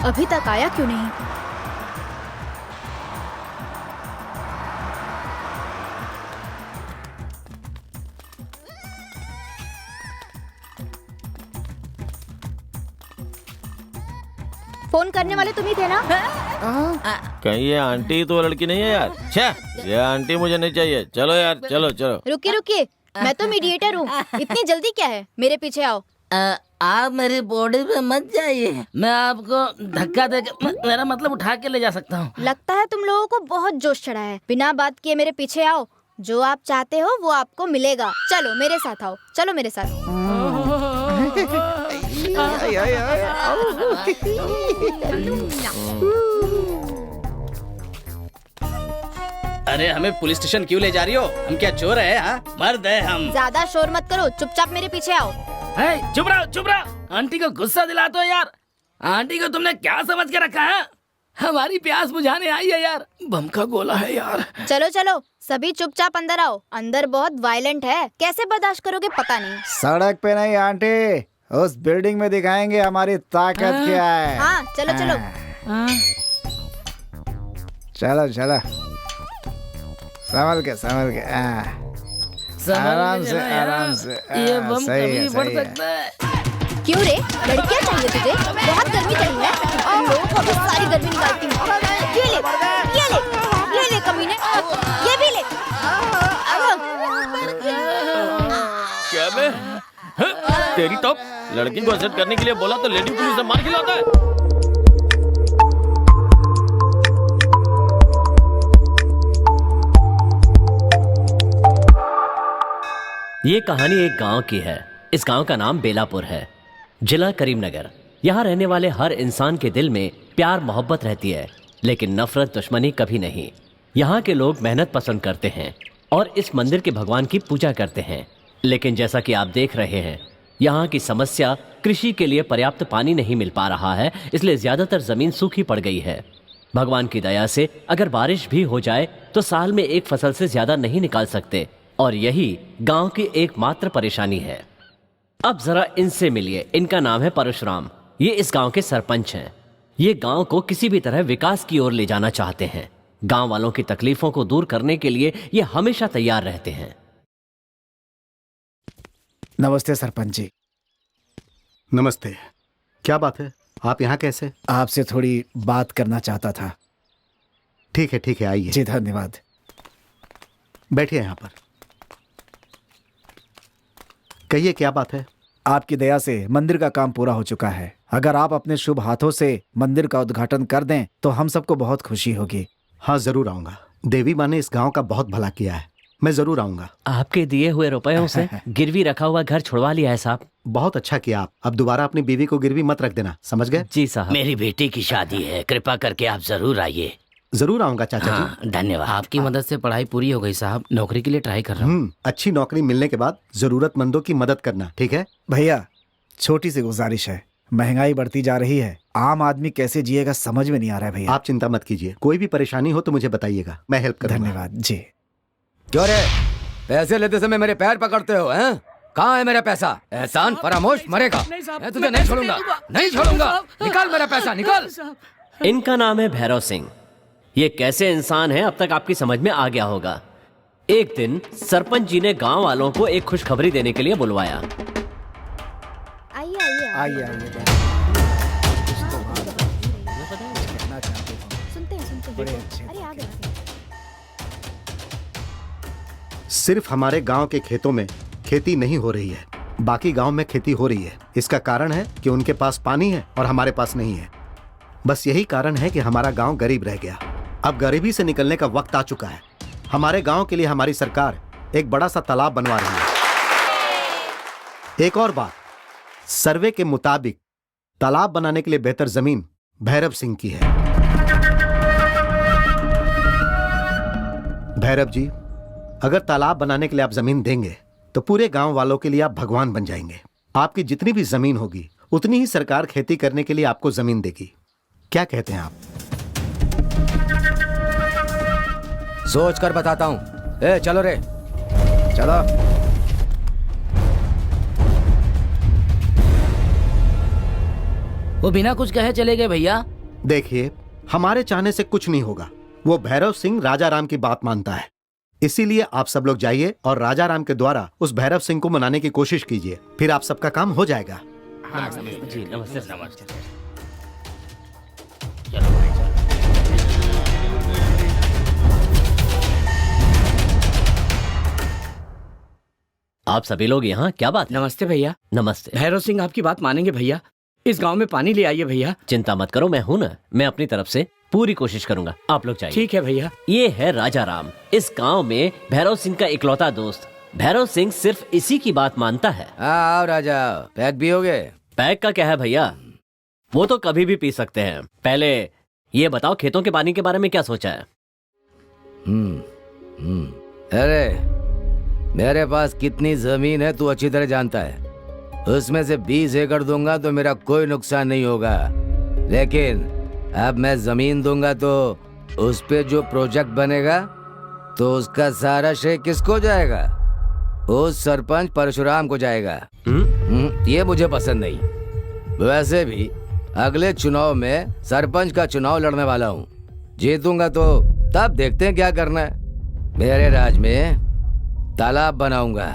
अभी तक आया क्यों नहीं? फोन करने वाले तुम ही थे ना? कहीं ये आंटी तो लड़की नहीं है यार। छे, ये आंटी मुझे नहीं चाहिए। चलो यार, चलो चलो। रुकिए रुकिए, मैं तो मीडिएटर हूँ। इतनी जल्दी क्या है? मेरे पीछे आओ। आप मेरी बॉडी पे मत जाइए, मैं आपको धक्का देके मेरा मतलब उठा के ले जा सकता हूँ। लगता है तुम लोगों को बहुत जोश चढ़ा है। बिना बात किए मेरे पीछे आओ। जो आप चाहते हो वो आपको मिलेगा। चलो मेरे साथ आओ, चलो मेरे साथ। अरे हमें पुलिस स्टेशन क्यों ले जा रही हो? हम क्या चोर है? हाँ, मर्द है हम। ज्यादा शोर मत करो, चुपचाप मेरे पीछे आओ। चुप रहो, चुप रहो। आंटी को गुस्सा दिला दो यार। आंटी को तुमने क्या समझ के रखा है? हमारी प्यास बुझाने आई है यार। बम का गोला है यार। चलो चलो, सभी चुपचाप अंदर आओ। अंदर बहुत वायलेंट है, कैसे बर्दाश्त करोगे पता नहीं। सड़क पे नहीं आंटी, उस बिल्डिंग में दिखाएंगे हमारी ताकत क्या है। हाँ चलो चलो। चलो चलो, संभल के संभल के। आराम से आराम से। ये बम सही कभी है, भी फट सही है। सकता है। क्यों रे, लड़कियाँ चाहिए तुझे? बहुत गर्मी चढ़ी है, तुम लोगों को अभी सारी गर्मी निकालती हूँ। ये ले, ये ले, ये ले कमीने, ये भी ले। क्या बे? तेरी तो लड़की को असेट करने के लिए बोला तो लेडी पुलिस से मार खिलाता है। ये कहानी एक गांव की है। इस गांव का नाम बेलापुर है, जिला करीमनगर। यहाँ रहने वाले हर इंसान के दिल में प्यार मोहब्बत रहती है, लेकिन नफरत दुश्मनी कभी नहीं। यहाँ के लोग मेहनत पसंद करते हैं और इस मंदिर के भगवान की पूजा करते हैं। लेकिन जैसा कि आप देख रहे हैं, यहाँ की समस्या कृषि के लिए पर्याप्त पानी नहीं मिल पा रहा है, इसलिए ज्यादातर जमीन सूखी पड़ गई है। भगवान की दया से अगर बारिश भी हो जाए तो साल में एक फसल से ज्यादा नहीं निकाल सकते, और यही गांव की एकमात्र परेशानी है। अब जरा इनसे मिलिए। इनका नाम है परशुराम। ये इस गांव के सरपंच हैं। ये गांव को किसी भी तरह विकास की ओर ले जाना चाहते हैं। गांव वालों की तकलीफों को दूर करने के लिए ये हमेशा तैयार रहते हैं। नमस्ते सरपंच जी। नमस्ते। क्या बात है, आप यहाँ कैसे? आपसे थोड़ी बात करना चाहता था। ठीक है आइए। जी धन्यवाद। बैठिए यहाँ पर। कहिए क्या बात है? आपकी दया से मंदिर का काम पूरा हो चुका है। अगर आप अपने शुभ हाथों से मंदिर का उद्घाटन कर दें तो हम सबको बहुत खुशी होगी। हाँ जरूर आऊंगा। देवी माँ ने इस गांव का बहुत भला किया है, मैं जरूर आऊंगा। आपके दिए हुए रुपयों से गिरवी रखा हुआ घर छुड़वा लिया है साहब। बहुत अच्छा किया आप। अब दोबारा अपनी बीवी को गिरवी मत रख देना, समझ गए? जी साहब। मेरी बेटी की शादी है, कृपा करके आप जरूर आइए। जरूर आऊंगा चाचा जी। हाँ, धन्यवाद। आपकी मदद से पढ़ाई पूरी हो गई साहब, नौकरी के लिए ट्राई कर रहा हूँ। अच्छी नौकरी मिलने के बाद जरूरतमंदों की मदद करना, ठीक है? भैया छोटी सी गुजारिश है, महंगाई बढ़ती जा रही है, आम आदमी कैसे जिएगा समझ में नहीं आ रहा है भैया। आप चिंता मत कीजिए, कोई भी परेशानी हो तो मुझे बताइएगा, मैं हेल्प करूंगा। धन्यवाद जी। क्यों रे, पैसे लेते समय मेरे पैर पकड़ते हो हैं? कहाँ है मेरा पैसा? एहसान फरामोश मरेगा। मैं तुझे नहीं छोड़ूंगा, नहीं छोड़ूंगा। निकाल मेरा पैसा, निकाल। इनका नाम है भैरव सिंह। ये कैसे इंसान है अब तक आपकी समझ में आ गया होगा। एक दिन सरपंच जी ने गांव वालों को एक खुशखबरी देने के लिए बुलवाया। आइए आइए आइए आइए। सुनते हैं। बड़े अच्छे। अरे आ गए। सिर्फ हमारे गांव के खेतों में खेती नहीं हो रही है, बाकी गांव में खेती हो रही है। इसका कारण है कि उनके पास पानी है और हमारे पास नहीं है। बस यही कारण है कि हमारा गांव गरीब रह गया। अब गरीबी से निकलने का वक्त आ चुका है। हमारे गांव के लिए हमारी सरकार एक बड़ा सा तालाब बनवा रही है। एक और बात, सर्वे के मुताबिक तालाब बनाने के लिए बेहतर जमीन भैरव सिंह की है। भैरव जी, अगर तालाब बनाने के लिए आप जमीन देंगे तो पूरे गांव वालों के लिए आप भगवान बन जाएंगे। आपकी जितनी भी जमीन होगी उतनी ही सरकार खेती करने के लिए आपको जमीन देगी। क्या कहते हैं आप? सोच कर बताता हूँ। ए चलो रे, चलो। वो बिना कुछ कहे चले गए भैया। देखिए, हमारे चाहने से कुछ नहीं होगा। वो भैरव सिंह राजा राम की बात मानता है, इसीलिए आप सब लोग जाइए और राजा राम के द्वारा उस भैरव सिंह को मनाने की कोशिश कीजिए, फिर आप सबका काम हो जाएगा। जी नमस्ते नमस्ते। आप सभी लोग यहाँ क्या बात? नमस्ते भैया। नमस्ते। भैरव सिंह आपकी बात मानेंगे भैया। इस गांव में पानी ले आइए भैया। चिंता मत करो, मैं हूँ ना। मैं अपनी तरफ से पूरी कोशिश करूंगा। आप लोग जाइए। ठीक है भैया। ये है राजा राम, इस गांव में भैरव सिंह का इकलौता दोस्त। भैरव सिंह सिर्फ इसी की बात मानता है। आओ राजा, पैक भी हो गए? पैक का क्या है भैया, वो तो कभी भी पी सकते हैं। पहले ये बताओ, खेतों के पानी के बारे में क्या सोचा है? अरे मेरे पास कितनी जमीन है तू अच्छी तरह जानता है। उसमें से 20 एकड़ दूंगा तो मेरा कोई नुकसान नहीं होगा, लेकिन अब मैं जमीन दूंगा तो उस पे जो प्रोजेक्ट बनेगा तो उसका सारा श्रेय किसको जाएगा? उस सरपंच परशुराम को जाएगा। ये मुझे पसंद नहीं। वैसे भी अगले चुनाव में सरपंच का चुनाव लड़ने वाला हूँ। जीतूंगा तो तब देखते हैं क्या करना है। मेरे राज में तालाब बनाऊंगा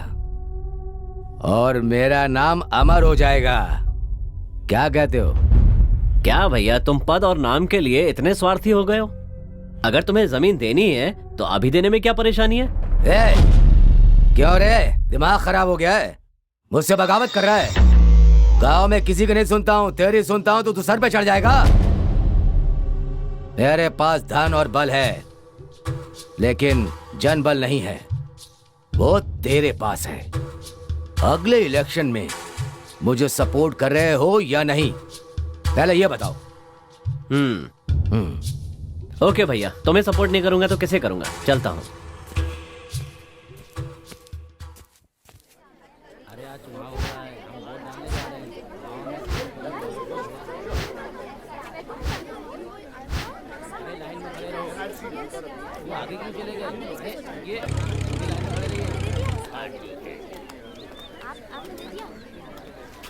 और मेरा नाम अमर हो जाएगा। क्या कहते हो? क्या भैया, तुम पद और नाम के लिए इतने स्वार्थी हो गए हो? अगर तुम्हें जमीन देनी है तो अभी देने में क्या परेशानी है? क्यों रे, दिमाग खराब हो गया है? मुझसे बगावत कर रहा है? गांव में किसी की नहीं सुनता हूँ, तेरी सुनता हूँ तो तू सर पे चढ़ जाएगा। मेरे पास धन और बल है, लेकिन जन बल नहीं है। वो तेरे पास है। अगले इलेक्शन में मुझे सपोर्ट कर रहे हो या नहीं, पहले ये बताओ। ओके भैया, तुम्हें सपोर्ट नहीं करूंगा तो किसे करूंगा? चलता हूँ।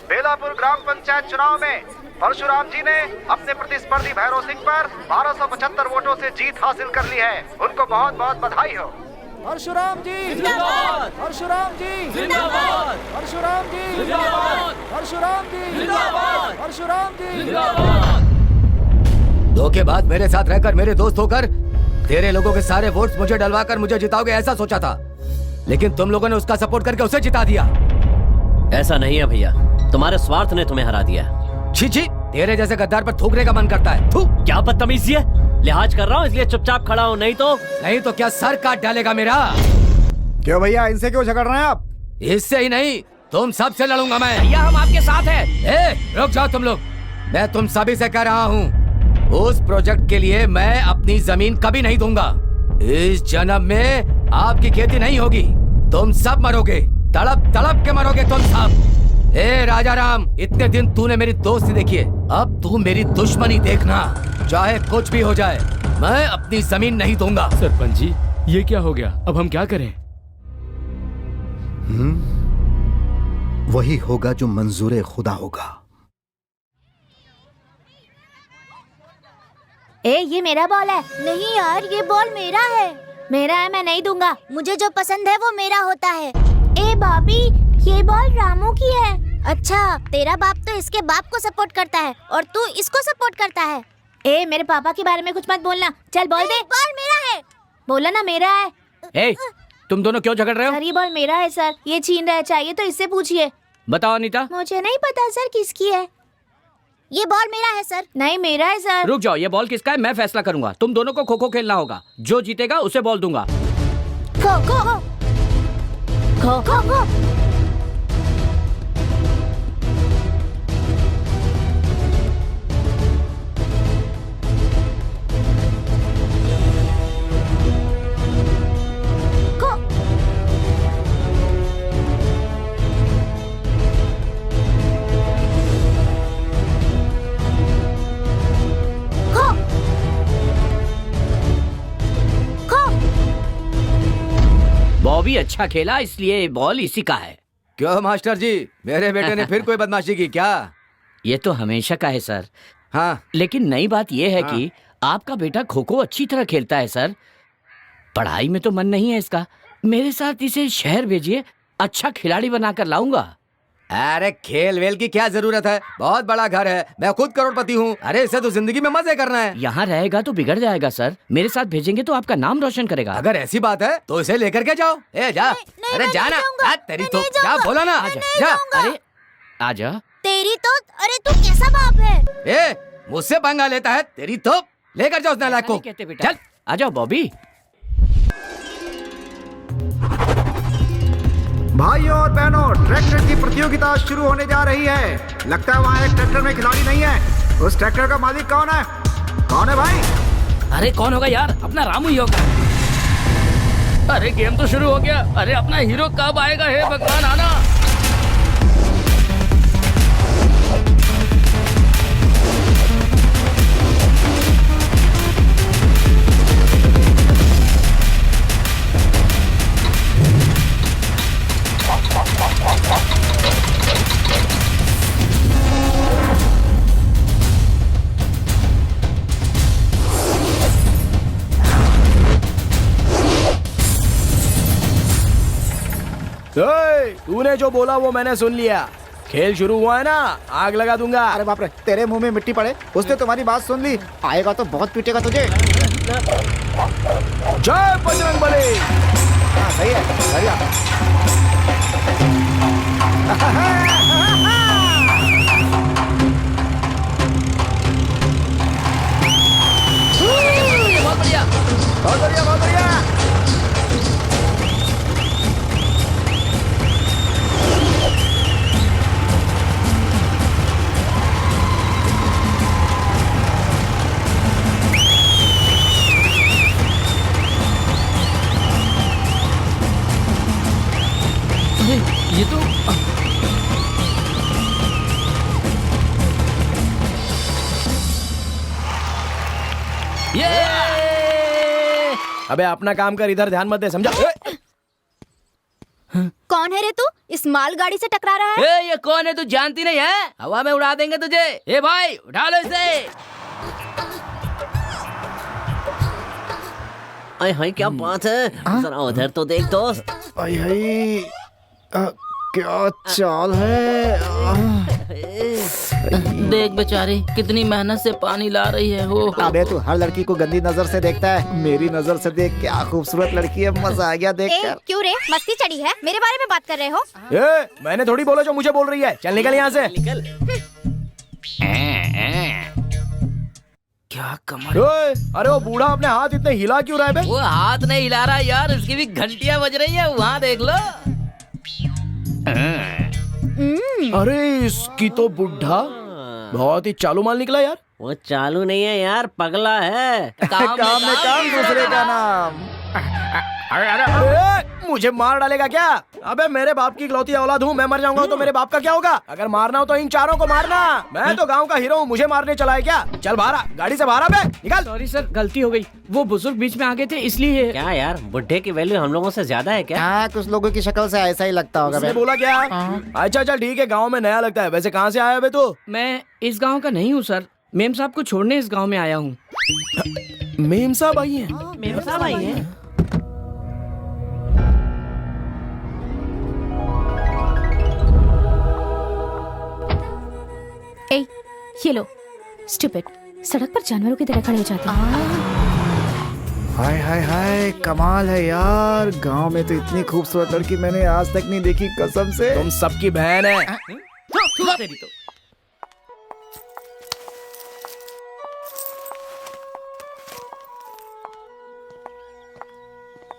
बेलापुर ग्राम पंचायत चुनाव में परशुराम जी ने अपने प्रतिस्पर्धी भैरव सिंह पर 1275 वोटों से जीत हासिल कर ली है। उनको बहुत बहुत बधाई हो। परशुराम जी जिंदाबाद, परशुराम जी जिंदाबाद, परशुराम जी जिंदाबाद, परशुराम जी जिंदाबाद, परशुराम जी जिंदाबाद। धोखेबाज मेरे साथ रहकर, मेरे दोस्त होकर तेरे लोगों के सारे वोट्स मुझे डलवाकर मुझे जिताओगे ऐसा सोचा था, लेकिन तुम लोगों ने उसका सपोर्ट करके उसे जिता दिया। ऐसा नहीं है भैया, तुम्हारे स्वार्थ ने तुम्हें हरा दिया। छी छी, तेरे जैसे गद्दार पर थूकने का मन करता है। थू। क्या बदतमीजी है? लिहाज कर रहा हूँ इसलिए चुपचाप खड़ा हूँ, नहीं तो क्या सर काट डालेगा मेरा? क्यों भैया, इनसे क्यों झगड़ रहे हैं आप? इससे ही नहीं, तुम सबसे लड़ूंगा मैं। भैया हम आपके साथ हैं। रुक जाओ तुम लोग, मैं तुम सभी से कह रहा हूँ, उस प्रोजेक्ट के लिए मैं अपनी जमीन कभी नहीं दूंगा। इस जन्म में आपकी खेती नहीं होगी, तुम सब मरोगे, तड़प तड़प के मरोगे तुम सब। राजा राम, इतने दिन तूने मेरी दोस्ती देखी है, अब तू मेरी दुश्मनी देखना, चाहे कुछ भी हो जाए, मैं अपनी जमीन नहीं दूंगा। सरपंच जी, ये क्या हो गया? अब हम क्या करें? वही होगा जो मंजूर खुदा होगा। ये मेरा बॉल है। नहीं यार, ये बॉल मेरा है। मेरा है, मैं नहीं दूंगा। मुझे जो पसंद है वो मेरा होता है। भाभी, ये बॉल रामू की है। अच्छा, तेरा बाप तो इसके बाप को सपोर्ट करता है और तू इसको सपोर्ट करता है। मेरे पापा के बारे में कुछ मत बोलना। चल बॉल दे। बॉल मेरा है। बोला ना मेरा है। तुम दोनों क्यों झगड़ रहे हो? सर, ये बॉल मेरा है सर। ये छीन रहा है, चाहिए तो इससे पूछिए। बताओ अनीता। मुझे नहीं पता सर किसकी है। ये बॉल मेरा है सर। नहीं, मेरा है सर। रुक जाओ, ये बॉल किसका है मैं फैसला करूंगा। तुम दोनों को खो खो खेलना होगा, जो जीतेगा उसे बॉल दूंगा। खो खो खो खो खो खो। बॉबी अच्छा खेला, इसलिए बॉल इसी का है। क्यों मास्टर जी, मेरे बेटे ने फिर कोई बदमाशी की क्या? ये तो हमेशा का है सर। हाँ लेकिन नई बात यह है कि आपका बेटा खो खो अच्छी तरह खेलता है सर। पढ़ाई में तो मन नहीं है इसका। मेरे साथ इसे शहर भेजिए, अच्छा खिलाड़ी बनाकर लाऊंगा। अरे खेल वेल की क्या जरूरत है, बहुत बड़ा घर है, मैं खुद करोड़पति हूँ। अरे इसे तो जिंदगी में मजे करना है। यहाँ रहेगा तो बिगड़ जाएगा सर। मेरे साथ भेजेंगे तो आपका नाम रोशन करेगा। अगर ऐसी बात है तो इसे लेकर के जाओ। ए जा, अरे मैं जाना। नहीं जाऊंगा, तेरी मैं तो नहीं क्या जाऊंगा, बोला ना, मैं नहीं जा। जाऊंगा। अरे आजा। तेरी तो, अरे तू कैसा बाप है? ए मुझसे पंगा लेता है, तेरी तो लेकर जाओ उस नालायक को। कहते बेटा, चल आ जाओ बॉबी। भाइयों और बहनों, ट्रैक्टर की प्रतियोगिता शुरू होने जा रही है। लगता है वहाँ एक ट्रैक्टर में खिलाड़ी नहीं है। उस ट्रैक्टर का मालिक कौन है? कौन है भाई? अरे कौन होगा यार, अपना रामू ही होगा। अरे गेम तो शुरू हो गया। अरे अपना हीरो कब आएगा? हे भगवान आना। तूने जो बोला वो मैंने सुन लिया। खेल शुरू हुआ है ना, आग लगा दूंगा। अरे बाप रे, तेरे मुंह में मिट्टी पड़े। उसने तुम्हारी बात सुन ली। आएगा तो बहुत पीटेगा तुझे। जय बजरंग बली। हाँ सही है, बढ़िया। बहुत बढ़िया। बहुत बढ़िया, बहुत बढ़िया। ये तो ये अबे अपना काम कर, इधर ध्यान मत दे, समझा? कौन है रे तू? इस मालगाड़ी से टकरा रहा है? ये कौन है? तू जानती नहीं है? हवा में उड़ा देंगे तुझे। ए भाई उठा लो इसे। अरे हाय क्या बात है, जरा उधर तो देख दोस्त। क्या चाल है? देख बेचारी कितनी मेहनत से पानी ला रही है। हो अबे तू हर लड़की को गंदी नजर से देखता है। मेरी नजर से देख, क्या खूबसूरत लड़की है। मजा आ गया देखकर। क्यों रे, मस्ती चढ़ी है? मेरे बारे में बात कर रहे हो? मैंने थोड़ी बोला जो मुझे बोल रही है। चल निकल यहाँ से। निकल। क्या कमाल। अरे वो बूढ़ा अपने हाथ इतने हिला क्यों रहा है बे? वो हाथ नहीं हिला रहा यार, इसकी भी घंटियां बज रही है। वहाँ देख लो। अरे इसकी तो बुढ़ा बहुत ही चालू माल निकला यार। वो चालू नहीं है यार, पगला है। काम में काम, दूसरे का नाम। अरे मुझे मार डालेगा क्या? अबे मेरे बाप की इकलौती औलाद हूँ, मैं मर जाऊंगा तो मेरे बाप का क्या होगा? अगर मारना हो तो इन चारों को मारना। मैं तो गांव का हीरो हूँ, मुझे मारने चला है क्या? चल बाहर आ, गाड़ी से बाहर आ बे, निकल। सॉरी सर, गलती हो गई। वो बुजुर्ग बीच में आ गए थे इसलिए। क्या यार, बुढ़े की वैल्यू हम लोगों से ज्यादा है क्या? हाँ, कुछ लोगों की शक्ल से ऐसा ही लगता होगा उसने बे। बोला क्या? अच्छा चल ठीक है, गाँव में नया लगता है। वैसे कहाँ से आया बे तू? मैं इस गांव का नहीं हूँ सर, मेम साहब को छोड़ने इस गांव में आया हूँ। मेम साहब आई है? मेरे साहब आई है। ए, ये लो, स्टूपिड। सड़क पर जानवरों की तरह खड़े हो जाते हैं। हाय हाय हाय, कमाल है यार। गांव में तो इतनी खूबसूरत लड़की मैंने आज तक नहीं देखी, कसम से। तुम सबकी बहन है। तेरी तो।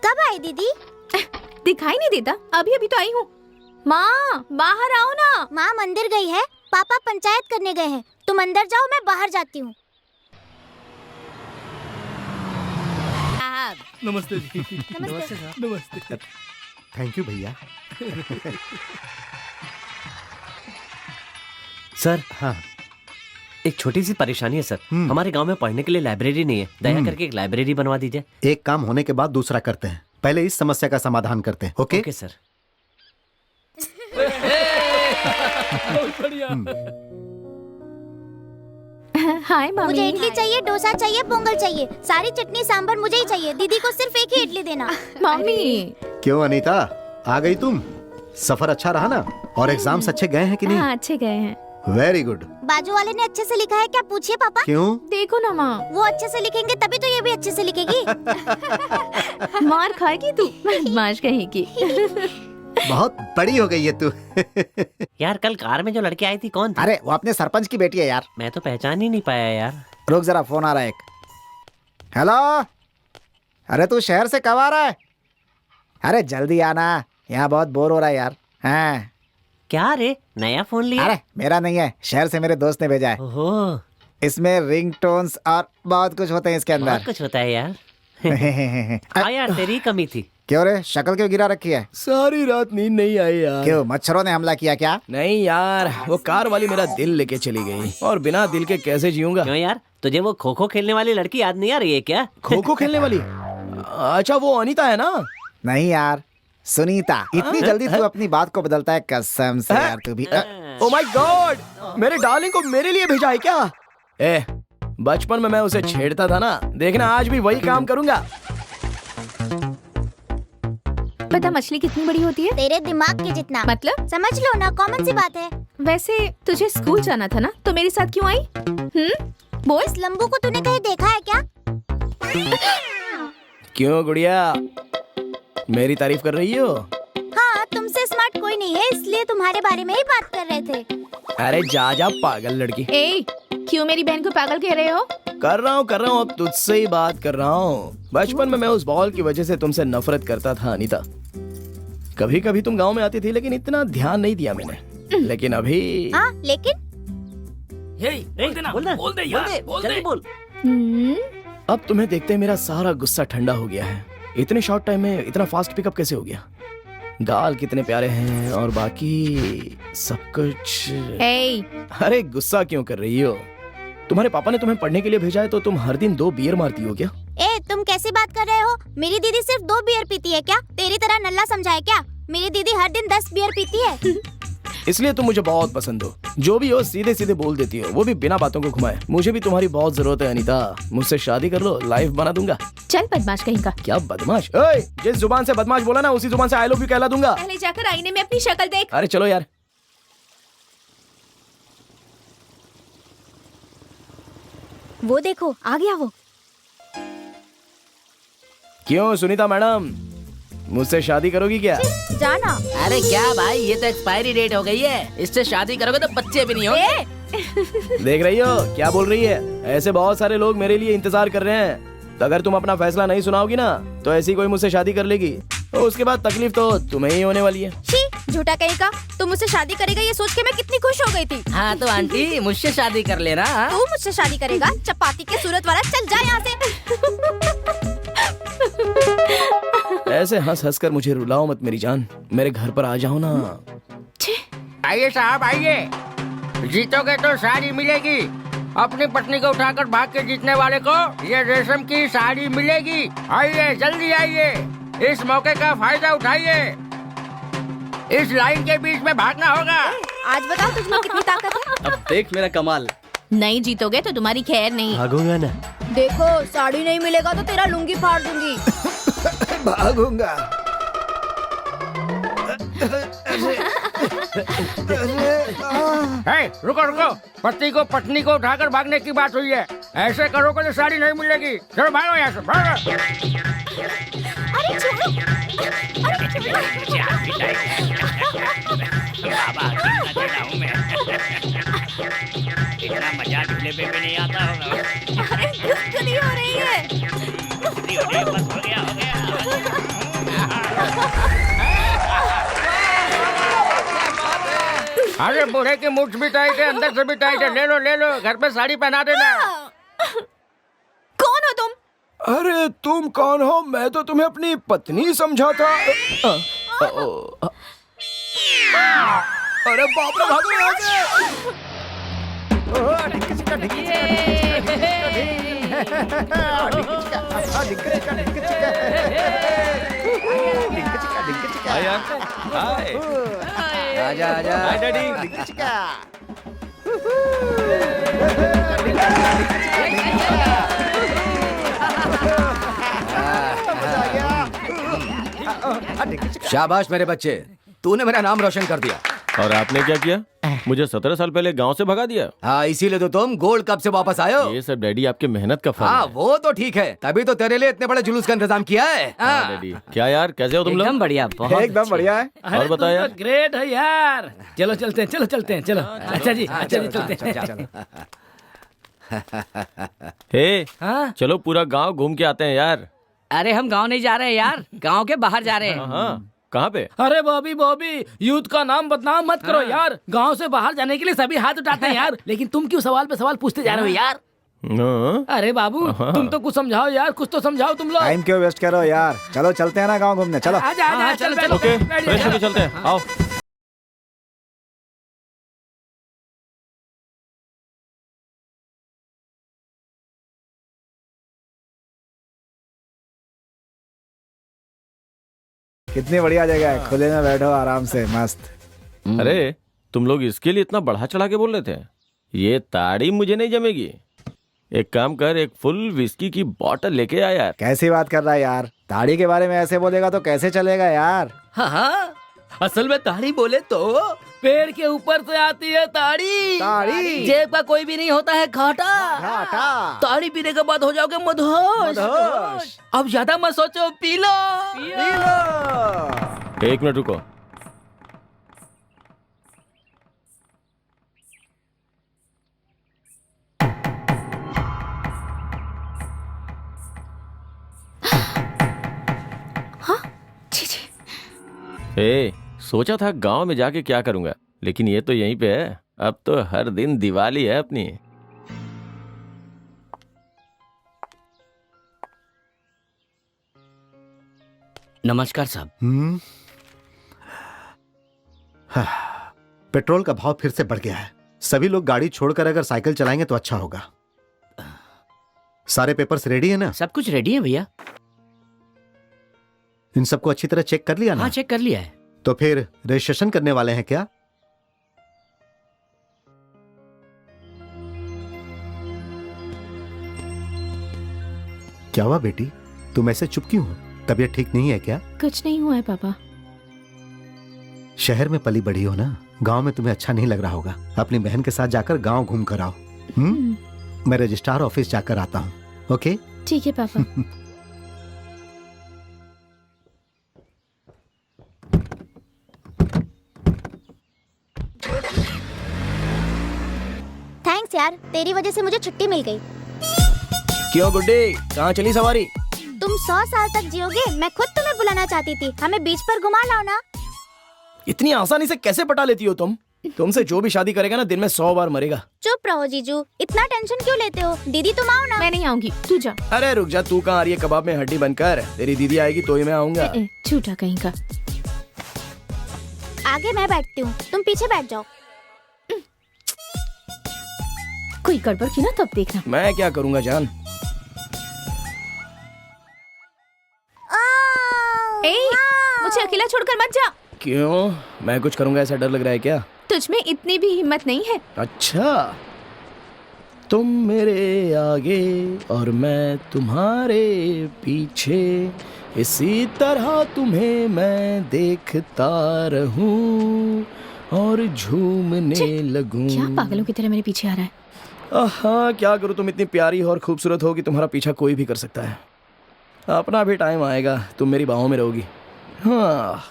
कब आई दीदी? दिखाई नहीं देता? अभी अभी तो आई हूँ। माँ बाहर आओ ना। माँ मंदिर गई है, पापा पंचायत करने गए हैं। तुम अंदर जाओ, मैं बाहर जाती हूँ। नमस्ते जी। नमस्ते। नमस्ते। थैंक यू भैया। सर हाँ, एक छोटी सी परेशानी है सर। हमारे गांव में पढ़ने के लिए लाइब्रेरी नहीं है। दया करके एक लाइब्रेरी बनवा दीजिए। एक काम होने के बाद दूसरा करते हैं। पहले इस समस्या का समाधान करते हैं। ओके? Okay sir. हाय मुझे मम्मी। इडली चाहिए, डोसा चाहिए, पोंगल चाहिए, सारी चटनी सांभर मुझे ही चाहिए। दीदी को सिर्फ एक ही इडली देना। मम्मी। क्यों अनीता, आ गई तुम? सफर अच्छा रहा ना? और एग्जाम्स अच्छे गए हैं कि नहीं? हाँ, अच्छे गए हैं। Very good. बाजू वाले ने अच्छे से लिखा है क्या? पूछिए पापा। क्यों? देखो ना माँ। वो अच्छे से लिखेंगे तभी तो ये भी अच्छे से लिखेगी। मार खाएगी तू, बदमाश कहेगी। बहुत बड़ी हो गई है तू। यार कल कार में जो लड़की आई थी कौन थी? अरे वो अपने सरपंच की बेटी है यार। मैं तो पहचान ही नहीं पाया यार। रुक जरा, फोन आ रहा है एक। हेलो, अरे तू शहर से कब आ रहा है? अरे जल्दी आना, यहाँ बहुत बोर हो रहा है यार। हाँ। क्या रे, नया फोन लिया? अरे मेरा नहीं है, शहर से मेरे दोस्त ने भेजा है। ओहो, इसमें रिंगटोन्स और बहुत कुछ होते हैं इसके बहुत अंदर। कुछ होता है यार। हाँ यार, तेरी ही कमी थी। क्यों रे, शक्ल क्यों गिरा रखी है? सारी रात नींद नहीं आई यार। क्यों, मच्छरों ने हमला किया क्या? नहीं यार, वो कार वाली मेरा दिल लेके चली गई और बिना दिल के कैसे जीऊंगा। क्यों यार, तुझे वो खो खो खेलने वाली लड़की याद नहीं आ रही है क्या? खो खो खेलने वाली? अच्छा वो अनीता है ना? नहीं यार, सुनीता। इतनी जल्दी तू अपनी बात को बदलता है, कसम से यार तू भी। ओ माय गॉड, मेरे डार्लिंग को मेरे लिए भेजा है क्या? ए, बचपन में मैं उसे छेड़ता था ना, देखना आज भी वही काम करूंगा। पता मछली कितनी बड़ी होती है? तेरे दिमाग के जितना। मतलब? समझ लो ना, कॉमन सी बात है। वैसे तुझे स्कूल जाना था ना, तो मेरे साथ क्यों आई? बोल। इस लंबू को तूने कहीं देखा है क्या? क्यों गुड़िया, मेरी तारीफ कर रही हो? हाँ, तुमसे स्मार्ट कोई नहीं है, इसलिए तुम्हारे बारे में ही बात कर रहे थे। अरे जा जा पागल लड़की। ए, क्यों मेरी बहन को पागल कह रहे हो? कर रहा हूँ, अब तुझसे ही बात कर रहा हूँ। बचपन में मैं उस बॉल की वजह से तुमसे नफरत करता था अनीता। कभी कभी तुम गांव में आती थी, लेकिन इतना ध्यान नहीं दिया मैंने। लेकिन अभी हाँ, लेकिन जल्दी बोल। अब तुम्हें देखते मेरा सारा गुस्सा ठंडा हो गया है। इतने शॉर्ट टाइम में इतना फास्ट पिकअप कैसे हो गया? गाल कितने प्यारे हैं और बाकी सब कुछ। अरे गुस्सा क्यों कर रही हो? तुम्हारे पापा ने तुम्हें पढ़ने के लिए भेजा है तो तुम हर दिन 2 बियर मारती हो क्या? ए, तुम कैसी बात कर रहे हो? मेरी दीदी सिर्फ 2 बियर पीती है क्या? तेरी तरह नल्ला समझा है क्या? मेरी दीदी हर दिन 10 बियर पीती है। इसलिए तुम मुझे बहुत पसंद हो। जो भी हो सीधे सीधे बोल देती हो, वो भी बिना बातों को घुमाए। मुझे भी तुम्हारी बहुत जरूरत है अनीता। मुझसे शादी कर लो, लाइफ बना दूंगा। चल बदमाश कहीं का। क्या बदमाश? ओए, जिस जुबान से बदमाश बोला ना, उसी जुबान से आई लव यू कहला दूंगा। पहले जाकर आईने में अपनी शक्ल देख। अरे चलो यार। वो देखो, आ गया वो। क्यों सुनीता मैडम, मुझसे शादी करोगी क्या? जाना। अरे क्या भाई, ये तो एक्सपायरी डेट हो गई है। इससे शादी करोगे तो बच्चे भी नहीं होंगे। देख रही हो क्या बोल रही है? ऐसे बहुत सारे लोग मेरे लिए इंतजार कर रहे हैं। तो अगर तुम अपना फैसला नहीं सुनाओगी ना, तो ऐसी कोई मुझसे शादी कर लेगी, तो उसके बाद तकलीफ तो तुम्हें ही होने वाली है। छी, झूठा कहेगा। तू मुझसे शादी करेगा ये सोच के मैं कितनी खुश हो गई थी। हाँ तो आंटी, मुझसे शादी कर लेना। तू मुझसे शादी करेगा? चपाती के सूरत वाला, चल जा यहाँ से। ऐसे हंस हंस कर मुझे रुलाओ मत मेरी जान। मेरे घर पर आ जाओ ना। आइए साहब आइए, जीतोगे तो साड़ी मिलेगी। अपनी पत्नी को उठाकर भाग के जीतने वाले को ये रेशम की साड़ी मिलेगी। आइए जल्दी आइए, इस मौके का फायदा उठाइए। इस लाइन के बीच में भागना होगा। आज बताओ तुझमें कितनी ताकत है। अब देख मेरा कमाल। नहीं जीतोगे तो तुम्हारी खैर नहीं। भागूंगा ना। देखो, साड़ी नहीं मिलेगा तो तेरा लुंगी फाड़ दूंगी। भागूंगा। रुको रुको, पति को पत्नी को उठाकर भागने की बात हुई है। ऐसे करोगे तो साड़ी नहीं मिलेगी। चलो भागो यहाँ से, भागो। अरे छोड़ो। इतना मजा झूले पे भी नहीं आता होगा। अरे गुस्सखोरी हो रही है। बस हो गया हो गया। अरे बूढ़े की मुठ भी टाइट है, अंदर से भी टाइट है। ले लो ले लो, घर पे साड़ी पहना देना। कौन हो तुम? अरे तुम कौन हो? मैं तो तुम्हें अपनी पत्नी समझा था। अरे बाप रे, भागो यहाँ से। आजा आजा। हाय डैडी। शाबाश मेरे बच्चे, तूने मेरा नाम रोशन कर दिया। और आपने क्या किया? मुझे 17 साल पहले गांव से भगा दिया। हाँ, इसीलिए तो तुम गोल्ड कप से वापस आए हो। ये सब डैडी आपके मेहनत का फल हाँ, है। वो तो ठीक है, तभी तो तेरे लिए इतने बड़े जुलूस का इंतजाम किया है। हाँ, डैडी। क्या यार, कैसे हो तुम लोग? एकदम बढ़िया, बहुत एकदम बढ़िया है। और बताओ यार। ग्रेट है यार। चलो चलते हैं, चलो। अच्छा जी चलते हैं। हे, हाँ? चलो पूरा गांव घूम के आते हैं यार। अरे हम गांव नहीं जा रहे हैं यार, गांव के बाहर जा रहे हैं। हाँ, कहाँ पे? अरे बॉबी यूथ का नाम बदनाम मत करो यार। गांव से बाहर जाने के लिए सभी हाथ उठाते हैं यार, लेकिन तुम क्यों सवाल पे सवाल पूछते जा रहे हो यार? हाँ। अरे बाबू, तुम तो कुछ समझाओ यार, कुछ तो समझाओ तुम लोग। टाइम क्यों वेस्ट करो यार, चलो चलते हैं ना गांव घूमने, चलो। आजा, चलो। ओके, फ्रेश होके चलते हैं, आओ। कितनी बढ़िया जगह है, खुले में बैठो आराम से, मस्त। अरे, तुम लोग इसके लिए इतना बढ़ा चढ़ा के बोल रहे थे? ये ताड़ी मुझे नहीं जमेगी। एक काम कर, एक फुल विस्की की बोतल लेके आ यार। कैसी बात कर रहा है यार, ताड़ी के बारे में ऐसे बोलेगा तो कैसे चलेगा यार। हाँ, असल में ताड़ी बोले तो पेड़ के ऊपर से आती है ताड़ी। ताड़ी। जेब का कोई भी नहीं होता है घाटा। ताड़ी पीने के बाद हो जाओगे मदहोश। अब ज्यादा मत सोचो, पी लो। 1 मिनट रुको। सोचा था गांव में जाके क्या करूंगा, लेकिन ये तो यहीं पे है। अब तो हर दिन दिवाली है अपनी। नमस्कार साहब। पेट्रोल का भाव फिर से बढ़ गया है। सभी लोग गाड़ी छोड़कर अगर साइकिल चलाएंगे तो अच्छा होगा। सारे पेपर्स रेडी है ना? सब कुछ रेडी है भैया। इन सबको अच्छी तरह चेक कर लिया ना? हाँ, चेक कर लिया है। तो फिर रजिस्ट्रेशन करने वाले हैं क्या? क्या हुआ बेटी, तुम ऐसे चुप क्यों हो? तबीयत ठीक नहीं है क्या? कुछ नहीं हुआ है पापा। शहर में पली बड़ी हो ना, गांव में तुम्हें अच्छा नहीं लग रहा होगा। अपनी बहन के साथ जाकर गांव घूम कर आओ। मैं रजिस्ट्रार ऑफिस जाकर आता हूँ। ओके? ठीक है पापा। थैंक्स यार, तेरी वजह से मुझे छुट्टी मिल गई। क्यों गुड्डी, कहाँ चली सवारी? तुम 100 साल तक जियोगे, मैं खुद तुम्हें बुलाना चाहती थी। हमें बीच पर घुमा लाओ ना। इतनी आसानी से कैसे पटा लेती हो तुम? तुमसे जो भी शादी करेगा ना, दिन में 100 बार मरेगा। चुप रहो जीजू, इतना टेंशन क्यों लेते हो? दीदी तुम आओ ना। मैं नहीं आऊंगी, तू जा। अरे रुक जा, तू कहाँ आ रही है कबाब में हड्डी बनकर? तेरी दीदी आएगी तो ही मैं आऊंगा। झूठा कहीं का। आगे मैं बैठती हूँ, तुम पीछे बैठ जाओ। कोई गड़बड़ की ना तब देखना। मैं क्या करूँगा जान? मुझे अकेला छोड़कर मत जा। क्यों, मैं कुछ करूँगा ऐसा डर लग रहा है क्या? तुझ में इतनी भी हिम्मत नहीं है। अच्छा, तुम मेरे आगे और मैं तुम्हारे पीछे, इसी तरह तुम्हें मैं देखता रहूं और झूमने लगूं। क्या पागलों की तरह मेरे पीछे आ रहा है? हाँ, क्या करूं, तुम इतनी प्यारी और खूबसूरत हो कि तुम्हारा पीछा कोई भी कर सकता है। अपना भी टाइम आएगा, तुम मेरी बाहों में रहोगी। हाँ।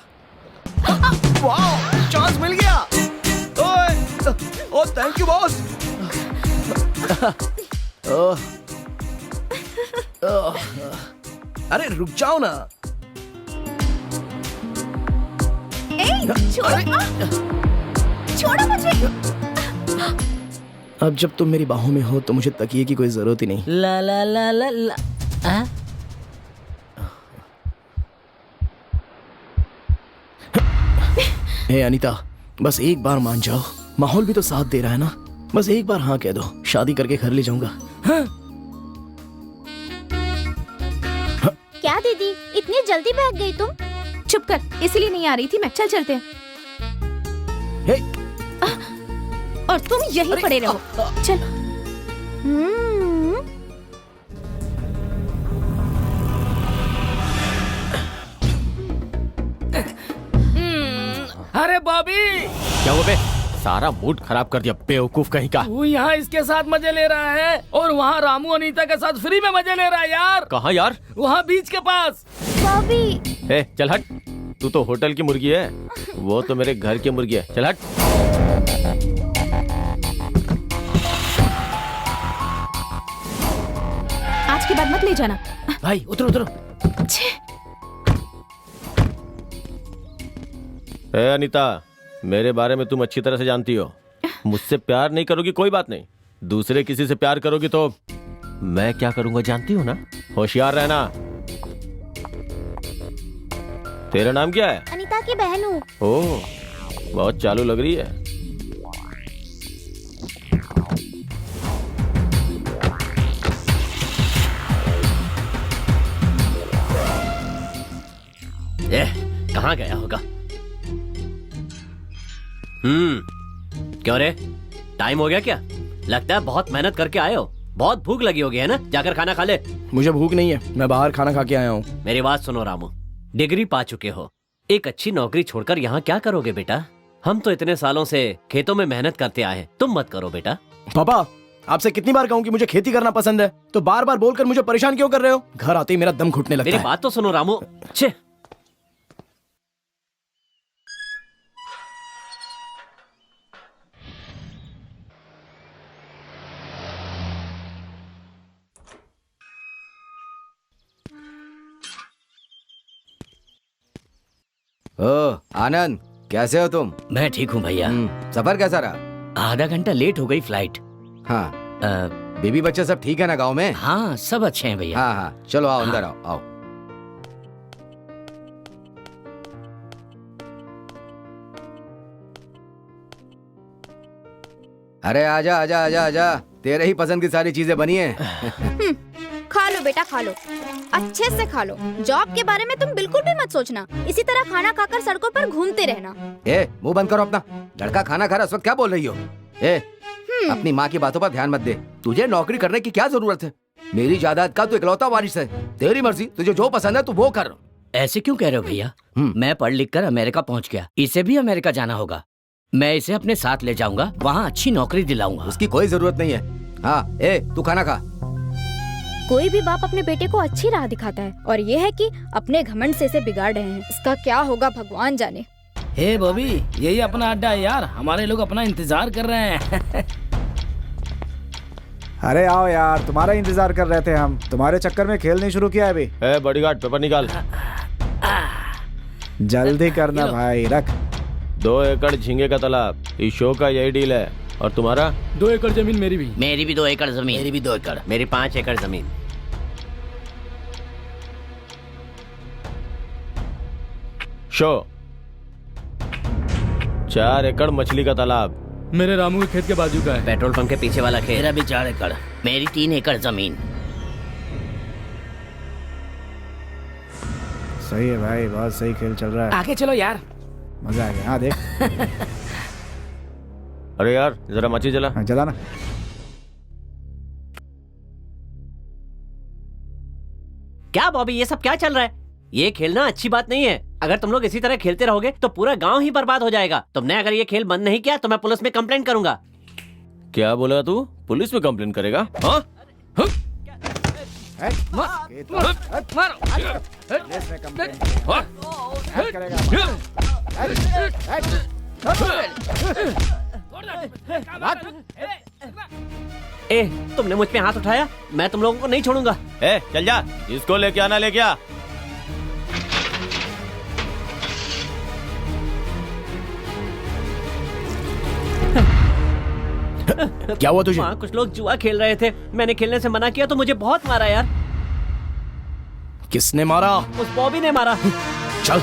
वाह, चांस मिल गया। ओह, थैंक यू बॉस। अरे रुक जाओ ना। छोड़ो मुझे। अब जब तुम मेरी बाहों में हो तो मुझे तकिए की कोई जरूरत ही नहीं। ला ला ला ला ला। हे अनीता, बस एक बार मान जाओ, माहौल भी तो साथ दे रहा है ना। बस एक बार हाँ कह दो, शादी करके घर ले जाऊंगा। हाँ? क्या दीदी, इतनी जल्दी भाग गई तुम? चुप कर, इसलिए नहीं आ रही थी मैं। चल चलते हैं। हे। और तुम यहीं पड़े रहो। चल। बॉबी। क्या हुआ बे? सारा मूड खराब कर दिया बेवकूफ कहीं का। तू यहाँ इसके साथ मजे ले रहा है और वहाँ रामू अनीता के साथ फ्री में मजे ले रहा है यार। कहाँ यार? वहाँ बीच के पास। बॉबी ए, चल हट। तू तो होटल की मुर्गी है, वो तो मेरे घर की मुर्गी है। चल हट। आज के बाद मत ले जाना। भाई उतरो उतरो। ए अनीता, मेरे बारे में तुम अच्छी तरह से जानती हो। मुझसे प्यार नहीं करोगी कोई बात नहीं, दूसरे किसी से प्यार करोगी तो मैं क्या करूंगा जानती हो ना। होशियार रहना। तेरा नाम क्या है? अनीता की बहन हूँ। ओह, बहुत चालू लग रही है। कहाँ गया होगा? क्यों रे, टाइम हो गया क्या? लगता है बहुत मेहनत करके आए हो, बहुत भूख लगी होगी है ना? जाकर खाना खा ले। मुझे भूख नहीं है, मैं बाहर खाना खा के आया हूँ। मेरी बात सुनो रामू, डिग्री पा चुके हो, एक अच्छी नौकरी छोड़कर यहाँ क्या करोगे बेटा? हम तो इतने सालों से खेतों में मेहनत करते आए हैं, तुम मत करो बेटा। पापा, आपसे कितनी बार कहूँ कि मुझे खेती करना पसंद है, तो बार बार बोलकर मुझे परेशान क्यों कर रहे हो? घर आते ही मेरा दम घुटने लगता मेरी है। बात तो सुनो रामू। छे, ओ आनंद, कैसे हो तुम? मैं ठीक हूँ भैया। सफर कैसा रहा? आधा घंटा लेट हो गई फ्लाइट। हाँ, बीबी बच्चे सब ठीक है ना गांव में? हाँ सब अच्छे हैं भैया। हाँ हाँ, चलो आओ अंदर आओ आओ। अरे आजा आजा आजा आजा, तेरे ही पसंद की सारी चीजें बनी हैं। खा लो बेटा खा लो, अच्छे से खा लो। जॉब के बारे में तुम बिल्कुल भी मत सोचना, इसी तरह खाना खाकर सड़कों पर घूमते रहना। ए, मुंह बंद करो अपना। लड़का खाना खा रहा, उस वक्त क्या बोल रही हो? ए, अपनी माँ की बातों पर ध्यान मत दे। तुझे नौकरी करने की क्या जरूरत है? मेरी जायदाद का तू इकलौता वारिस है, तेरी मर्जी, तुझे जो पसंद है तू वो कर। ऐसे क्यों कह रहे हो भैया? मैं पढ़ लिख कर अमेरिका पहुंच गया, इसे भी अमेरिका जाना होगा। मैं इसे अपने साथ ले जाऊंगा, वहाँ अच्छी नौकरी दिलाऊंगा। उसकी कोई जरूरत नहीं है। हाँ, ए तू खाना खा। कोई भी बाप अपने बेटे को अच्छी राह दिखाता है, और ये है कि अपने घमंड से इसे बिगाड़ रहे हैं। इसका क्या होगा भगवान जाने। हे बॉबी, यही अपना अड्डा है यार, हमारे लोग अपना इंतजार कर रहे हैं। अरे आओ यार, तुम्हारा इंतजार कर रहे थे हम। तुम्हारे चक्कर में खेल नहीं शुरू किया है अभी। ए बॉडीगार्ड, पेपर निकाल। जल्दी करना भाई, रख। 2 एकड़ झींगे का तालाब, इस शो का यही डील है। और तुम्हारा? 2 एकड़ जमीन मेरी भी। मेरी भी 2 एकड़ जमीन। मेरी भी 2 एकड़। मेरी 5 एकड़ जमीन। शो 4 एकड़ मछली का तालाब। मेरे रामू के खेत के बाजू का है। पेट्रोल पंप के पीछे वाला खेत। मेरा भी 4 एकड़। मेरी 3 एकड़ जमीन। सही है भाई, बहुत सही खेल चल रहा है। आगे चलो यार, मजा आ गया। हाँ देख। अरे यार जरा मची जला। हाँ, जला ना। क्या बॉबी, ये सब क्या चल रहा है? ये खेलना अच्छी बात नहीं है। अगर तुम लोग इसी तरह खेलते रहोगे तो पूरा गांव ही बर्बाद हो जाएगा। तुमने अगर ये खेल बंद नहीं किया तो मैं पुलिस में कंप्लेंट करूंगा। क्या बोला तू? पुलिस में कंप्लेंट करेगा? हाँ? ए, तुमने मुझ पे हाथ उठाया, मैं तुम लोगों को नहीं छोड़ूंगा। ए, चल जा, इसको लेके आना, लेके आ। क्या हुआ तुझे? वहाँ कुछ लोग जुआ खेल रहे थे, मैंने खेलने से मना किया तो मुझे बहुत मारा यार। किसने मारा? उस बॉबी ने मारा। चल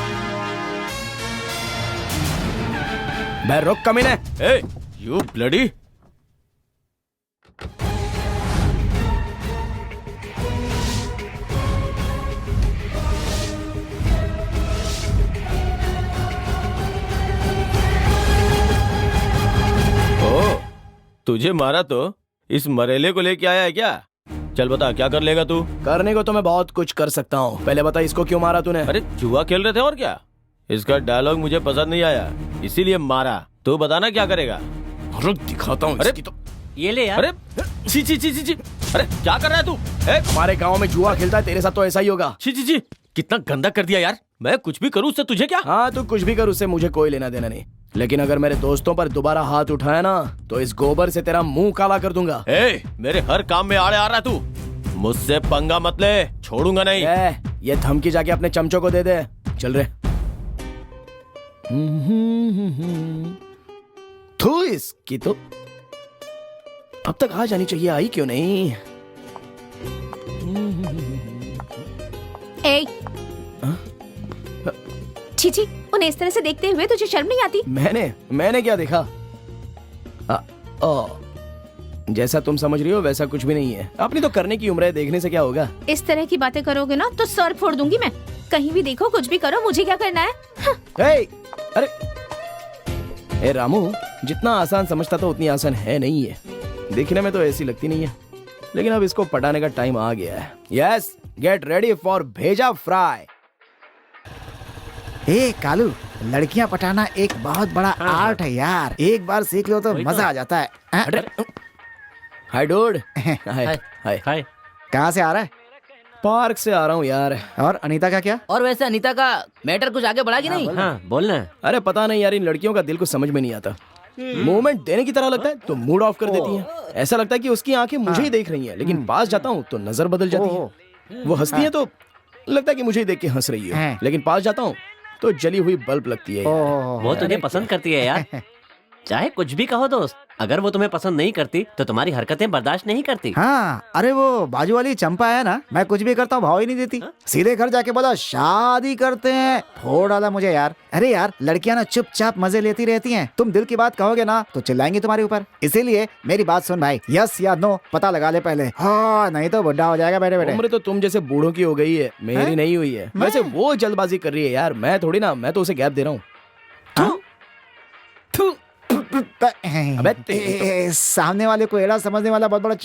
मैं रुक कमीने। ए, यू ब्लडी। तुझे मारा तो इस मरेले को लेके आया है क्या? चल बता, क्या कर लेगा तू? करने को तो मैं बहुत कुछ कर सकता हूँ, पहले बता इसको क्यों मारा तूने? अरे जुआ खेल रहे थे और क्या? इसका डायलॉग मुझे पसंद नहीं आया, इसीलिए मारा। तू बताना क्या करेगा? रुक दिखाता हूँ इसकी तो। ये ले यार। अरे छी छी छी छी छी, अरे क्या कर रहा है तू? हमारे गांव में जुआ खेलता है, तेरे साथ तो ऐसा ही होगा। छी छी छी, कितना गंदा कर दिया यार। मैं कुछ भी करूँ उससे तुझे क्या? हाँ तू कुछ भी कर, उससे मुझे कोई लेना देना नहीं, लेकिन अगर मेरे दोस्तों पर दोबारा हाथ उठाया ना तो इस गोबर से तेरा मुंह काला कर दूंगा। मेरे हर काम में आड़े आ रहा है तू। मुझसे पंगा मत ले, छोड़ूंगा नहीं। ये धमकी जाके अपने चमचों को दे दे। चल रे। थू, इसकी तो अब तक आ जानी चाहिए, आई क्यों नहीं? ए छी, उन्हें इस तरह से देखते हुए तुझे शर्म नहीं आती? मैंने क्या देखा? जैसा तुम समझ रही हो वैसा कुछ भी नहीं है। अपनी तो करने की उम्र है, देखने से क्या होगा? इस तरह की बातें करोगे ना तो सर फोड़ दूंगी मैं। कहीं भी देखो, कुछ भी करो, मुझे क्या करना है? अरे ए रामू, जितना आसान समझता था उतनी आसान है नहीं है। देखने में तो ऐसी लगती नहीं है, लेकिन अब इसको पटाने का टाइम आ गया है। यस, गेट रेडी फॉर भेजा फ्राई। ए कालू, लड़कियां पटाना एक बहुत बड़ा आर्ट है यार। एक बार सीख लो तो मजा आ जाता है। हाय डूड। हाय हाय। कहाँ से आ रहा है? पार्क से आ रहा हूँ यार। और अनीता का क्या? और वैसे अनीता का मैटर कुछ आगे बढ़ा कि नहीं? हाँ बोलना। अरे पता नहीं यार, इन लड़कियों का दिल को समझ में नहीं आता। मूवमेंट देने की तरह लगता है तो मूड ऑफ कर देती हैं। ऐसा लगता है कि उसकी आंखें मुझे ही देख रही हैं, लेकिन पास जाता हूँ तो नजर बदल जाती है। वो हंसती है तो लगता है कि मुझे ही देख के हंस रही है, लेकिन पास जाता हूँ तो जली हुई बल्ब लगती है। वो तुझे पसंद करती है यार। चाहे कुछ भी कहो दोस्त, अगर वो तुम्हें पसंद नहीं करती तो तुम्हारी हरकतें बर्दाश्त नहीं करती। हाँ, अरे वो बाजू वाली चंपा है ना, मैं कुछ भी करता हूँ भाव ही नहीं देती। सीधे घर जाके बोला शादी करते हैं, फोड़ डाला मुझे यार। अरे यार, लड़कियां ना चुपचाप मजे लेती रहती हैं। तुम दिल की बात कहोगे ना तो चिल्लाएंगी तुम्हारे ऊपर। इसीलिए मेरी बात सुन भाई, यस या नो पता लगा ले पहले। हाँ, नहीं तो बुढ़ा हो जाएगा बैठे बैठे। उम्र तो तुम जैसे बूढ़ों की हो गई है, मेरी नहीं हुई है। वैसे वो जल्दबाजी कर रही है यार, मैं थोड़ी ना, मैं तो उसे गैप दे रहा हूँ। अबे सामने वाले को एड़ा समझने वाला बहुत बड़ा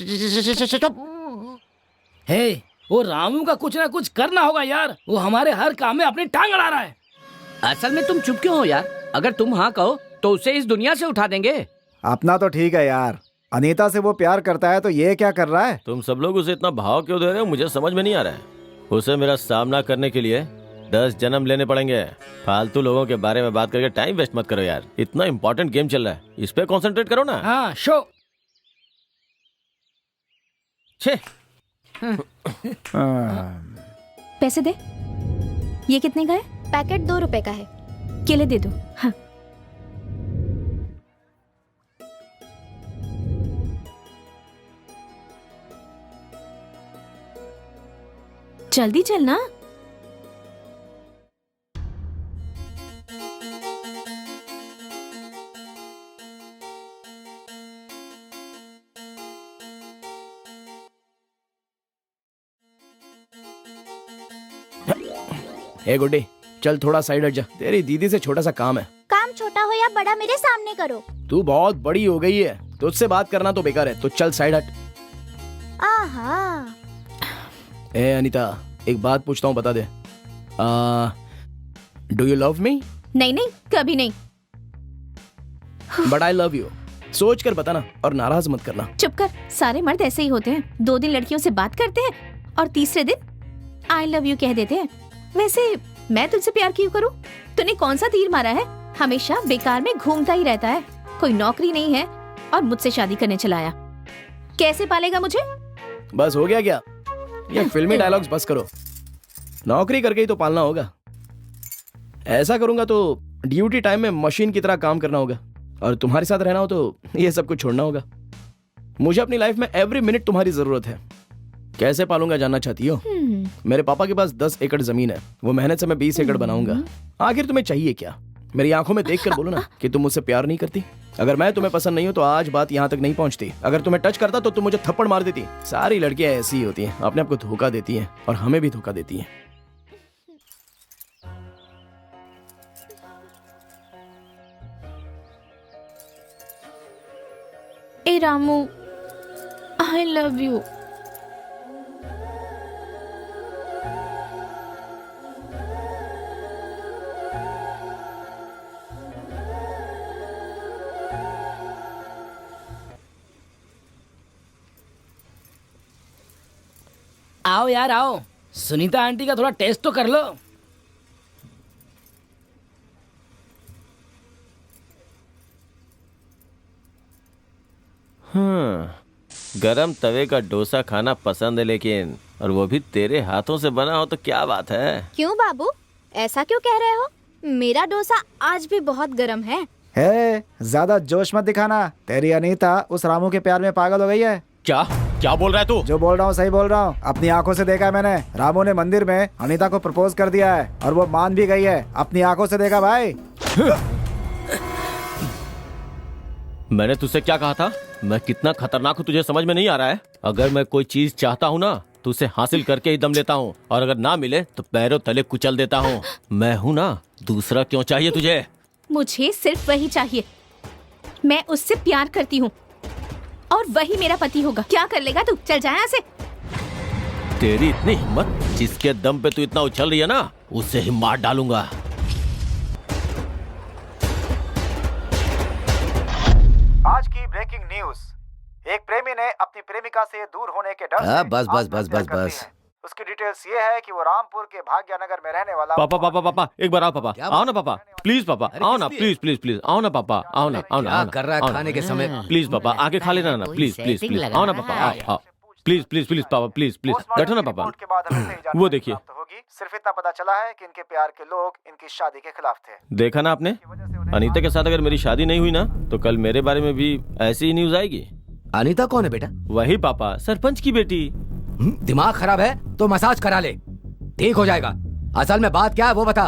हे, वो रामू का कुछ ना कुछ करना होगा यार। वो हमारे हर काम में अपनी टांग अड़ा रहा है। असल में तुम चुप क्यों हो यार? अगर तुम हाँ कहो तो उसे इस दुनिया से उठा देंगे। अपना तो ठीक है यार, अनीता से वो प्यार करता है तो ये क्या कर रहा है? तुम सब लोग उसे इतना भाव क्यों दे रहे हो, मुझे समझ में नहीं आ रहा है। उसे मेरा सामना करने के लिए 10 जन्म लेने पड़ेंगे। फालतू लोगों के बारे में बात करके टाइम वेस्ट मत करो यार। इतना इंपॉर्टेंट गेम चल रहा है, इस पे कंसंट्रेट करो ना। हाँ, शो। छे। पैसे दे। ये कितने का है? पैकेट 2 रुपए का है। केले दे दो। हाँ। जल्दी चल ना। ए गुड्डी, चल थोड़ा साइड हट जा, तेरी दीदी से छोटा सा काम है। काम छोटा हो या बड़ा मेरे सामने करो। तू बहुत बड़ी हो गई है, तुझसे बात करना तो बेकार है, तो चल साइड हट। आहा। ए अनीता, एक बात पूछता हूँ, बता दे। Do you love me? नहीं नहीं, कभी नहीं। But I love you. सोच कर बताना और नाराज मत करना। चुप कर, सारे मर्द ऐसे ही होते हैं। 2 दिन लड़कियों से बात करते हैं और तीसरे दिन आई लव यू कह देते हैं। वैसे मैं तुझसे प्यार क्यों करूं? तूने कौन सा तीर मारा है? हमेशा बेकार में घूमता ही रहता है, कोई नौकरी नहीं है और मुझसे शादी करने चला आया। कैसे पालेगा मुझे? बस हो गया क्या? ये फिल्मी डायलॉग्स बस करो। नौकरी करके ही तो पालना होगा। ऐसा करूंगा तो ड्यूटी टाइम में मशीन की तरह काम करना होगा, और तुम्हारे साथ रहना हो तो ये सब कुछ छोड़ना होगा। मुझे अपनी लाइफ में एवरी मिनट तुम्हारी जरूरत है। कैसे पालूंगा जानना चाहती हो? मेरे पापा के पास 10 एकड़ जमीन है, वो मेहनत से मैं 20 एकड़ बनाऊंगा। आखिर तुम्हें चाहिए क्या? मेरी आंखों में देख कर बोलो ना कि तुम मुझसे प्यार नहीं करती। अगर मैं तुम्हें पसंद नहीं हूं तो आज बात यहाँ तक नहीं पहुंचती। अगर तुम्हें टच करता तो तुम मुझे थप्पड़ मार देती। सारी लड़कियां ऐसी ही होती हैं, अपने आप को धोखा देती हैं और हमें भी धोखा देती हैं। ए रामू, आई लव यू। आओ यार आओ, सुनीता आंटी का थोड़ा टेस्ट तो कर लो। गरम तवे का डोसा खाना पसंद है, लेकिन और वो भी तेरे हाथों से बना हो तो क्या बात है। क्यों बाबू, ऐसा क्यों कह रहे हो? मेरा डोसा आज भी बहुत गर्म है। ज्यादा जोश मत दिखाना। तेरी अनीता उस रामू के प्यार में पागल हो गई है। क्या क्या बोल रहा है तू? जो बोल रहा हूँ सही बोल रहा हूँ। अपनी आंखों से देखा है मैंने। रामू ने मंदिर में अनीता को प्रपोज कर दिया है और वो मान भी गई है। अपनी आंखों से देखा भाई। मैंने तुझसे क्या कहा था? मैं कितना खतरनाक हूँ तुझे समझ में नहीं आ रहा है? अगर मैं कोई चीज चाहता हूँ ना तो उसे हासिल करके ही दम लेता हूँ, और अगर ना मिले तो पैरों तले कुचल देता हूँ। मैं हूँ ना, दूसरा क्यों चाहिए तुझे? मुझे सिर्फ वही चाहिए। मैं उससे प्यार करती हूँ और वही मेरा पति होगा। क्या कर लेगा तू? चल जा यहाँ से। तेरी इतनी हिम्मत, जिसके दम पे तू इतना उछल रही है ना, उसे ही मार डालूंगा। आज की ब्रेकिंग न्यूज। एक प्रेमी ने अपनी प्रेमिका से दूर होने के डर से बस बस बस बस आत्महत्या कर ली बस। है। उसकी डिटेल्स ये है कि वो रामपुर के भाग्यनगर में रहने वाला। पापा पापा पापा एक बार आओ पापा, आओ ना पापा, प्लीज पापा, आओ ना, प्लीज प्लीज प्लीज, आओ ना पापा, आओ ना, आओ ना, क्या कर रहा है खाने के समय? प्लीज पापा आके खा लेना ना, प्लीज प्लीज प्लीज, आओ ना पापा, आओ आओ, प्लीज प्लीज प्लीज पापा, प्लीज प्लीज बैठो ना पापा। के बाद हमें सही जानकारी वो देखिए। प्राप्त होगी। सिर्फ इतना पता चला है कि इनके प्यार के लोग इनकी शादी के खिलाफ थे। देखा ना आपने, अनीता के साथ अगर मेरी शादी नहीं हुई ना तो कल मेरे बारे में भी ऐसी ही न्यूज आएगी। अनीता कौन है बेटा? वही पापा, सरपंच की बेटी। दिमाग खराब है तो मसाज करा ले, ठीक हो जाएगा। असल में बात क्या है वो बता।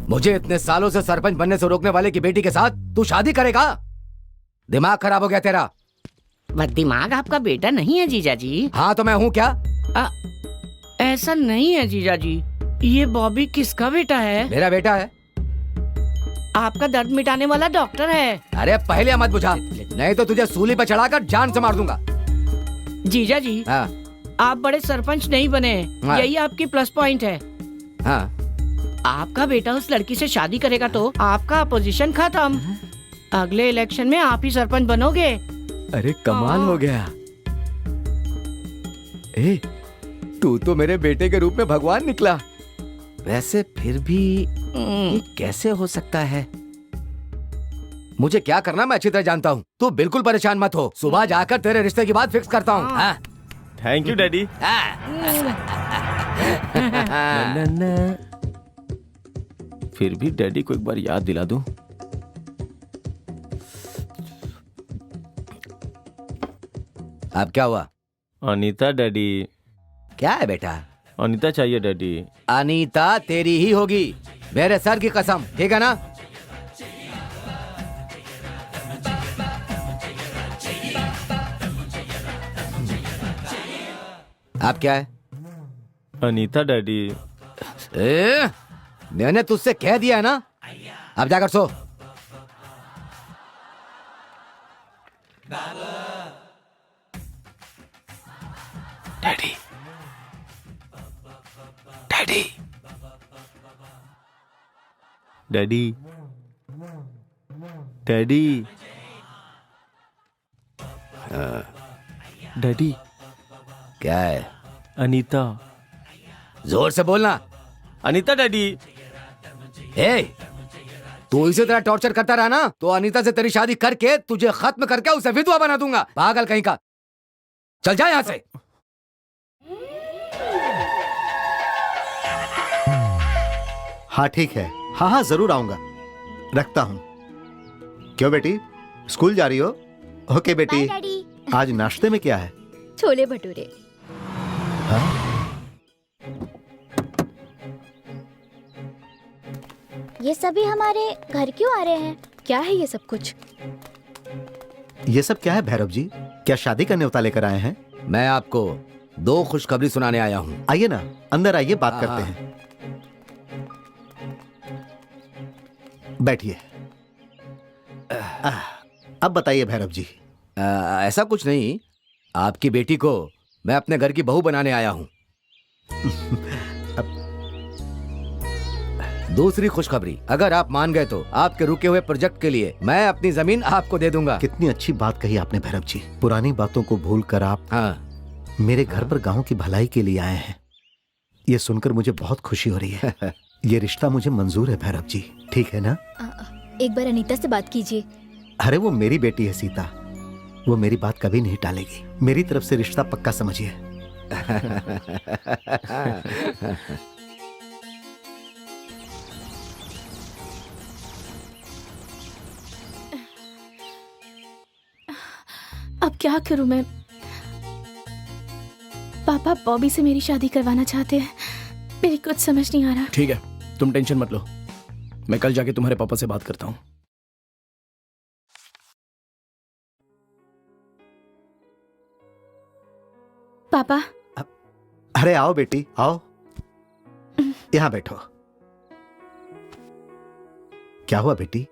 मुझे इतने सालों से सरपंच बनने से रोकने वाले की बेटी के साथ तू शादी करेगा? दिमाग खराब हो गया तेरा? वह दिमाग आपका बेटा नहीं है जीजा जी। हाँ तो मैं हूँ क्या? ऐसा नहीं है जीजा जी। ये बॉबी किसका बेटा है? मेरा बेटा है। आपका दर्द मिटाने वाला डॉक्टर है। अरे पहले मत बुझा, नहीं तो तुझे सूली पर चढ़ाकर जान से मार दूंगा। जीजा जी, हाँ आप बड़े सरपंच नहीं बने, हाँ। यही आपकी प्लस पॉइंट है। हाँ आपका बेटा उस लड़की से शादी करेगा तो आपका अपोजिशन खत्म। अगले इलेक्शन में आप ही सरपंच बनोगे। अरे कमाल हो गया। ए, तू तो मेरे बेटे के रूप में भगवान निकला। वैसे फिर भी ये कैसे हो सकता है? मुझे क्या करना मैं अच्छी तरह जानता हूँ। तू बिल्कुल परेशान मत हो, सुबह जाकर तेरे रिश्ते की बात फिक्स करता हूँ। हाँ। Thank you daddy. फिर भी डैडी को एक बार याद दिला दूं। अब क्या हुआ? अनीता डैडी। क्या है बेटा? अनीता चाहिए डैडी। अनीता तेरी ही होगी, मेरे सर की कसम, ठीक है ना? अब क्या है? अनीता डैडी। मैंने तुझसे कह दिया है ना, अब जाकर सो। Daddy, daddy, daddy, daddy, daddy. क्या है? अनीता। जोर से बोलना। अनीता डैडी। ए, तू इसी तरह टॉर्चर करता रहा ना तो अनीता से तेरी शादी करके तुझे खत्म करके उसे विधवा बना दूंगा। पागल कहीं का, चल जा यहां से। हाँ ठीक है, हाँ हाँ जरूर आऊंगा। रखता हूँ। क्यों बेटी, स्कूल जा रही हो? ओके बेटी। Bye daddy. आज नाश्ते में क्या है? छोले भटूरे। ये सभी हमारे घर क्यों आ रहे हैं? क्या है ये सब कुछ? ये सब क्या है भैरव जी? क्या शादी का न्योता लेकर आए हैं? मैं आपको दो खुशखबरी सुनाने आया हूँ। आइए ना, अंदर आइए, बात करते हैं। बैठिए। अब बताइए भैरव जी। ऐसा कुछ नहीं, आपकी बेटी को मैं अपने घर की बहू बनाने आया हूँ। दूसरी खुशखबरी, अगर आप मान गए तो आपके रुके हुए प्रोजेक्ट के लिए मैं अपनी जमीन आपको दे दूंगा। कितनी अच्छी बात कही आपने भैरव जी। पुरानी बातों को भूलकर आप। हाँ, मेरे घर पर गांव की भलाई के लिए आए हैं। ये सुनकर मुझे बहुत खुशी हो रही है। ये रिश्ता मुझे मंजूर है भैरव जी, ठीक है ना? एक बार अनीता से बात कीजिए। अरे वो मेरी बेटी है सीता, वो मेरी बात कभी नहीं टालेगी। मेरी तरफ से रिश्ता पक्का समझिए। अब क्या करूं मैं? पापा बॉबी से मेरी शादी करवाना चाहते हैं। मेरी कुछ समझ नहीं आ रहा। ठीक है, तुम टेंशन मत लो, मैं कल जाके तुम्हारे पापा से बात करता हूँ। पापा। अरे आओ बेटी, आओ, यहाँ बैठो। क्या हुआ बेटी,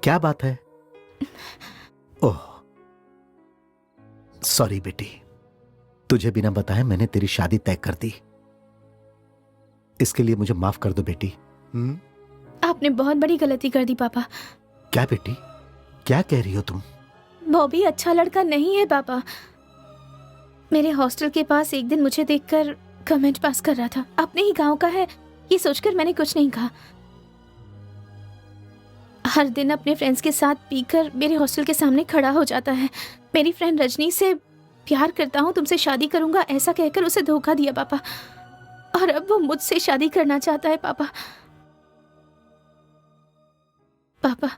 क्या बात है? ओह सॉरी बेटी, तुझे बिना बताए मैंने तेरी शादी तय कर दी। इसके लिए मुझे माफ कर दो बेटी। आपने बहुत बड़ी गलती कर दी पापा। क्या बेटी, क्या कह रही हो तुम? बॉबी अच्छा लड़का नहीं है पापा। मेरे हॉस्टल के पास एक दिन मुझे देखकर कमेंट पास कर रहा था। अपने ही गांव का है, ये सोचकर मैंने कुछ नहीं कहा। हर दिन अपने फ्रेंड्स के साथ पीकर मेरे हॉस्टल के सामने खड़ा हो जाता है। मेरी फ्रेंड रजनी से प्यार करता हूँ, तुमसे शादी करूंगा ऐसा कहकर उसे धोखा दिया पापा, और अब वो मुझसे शादी करना चाहता है पापा। पापा,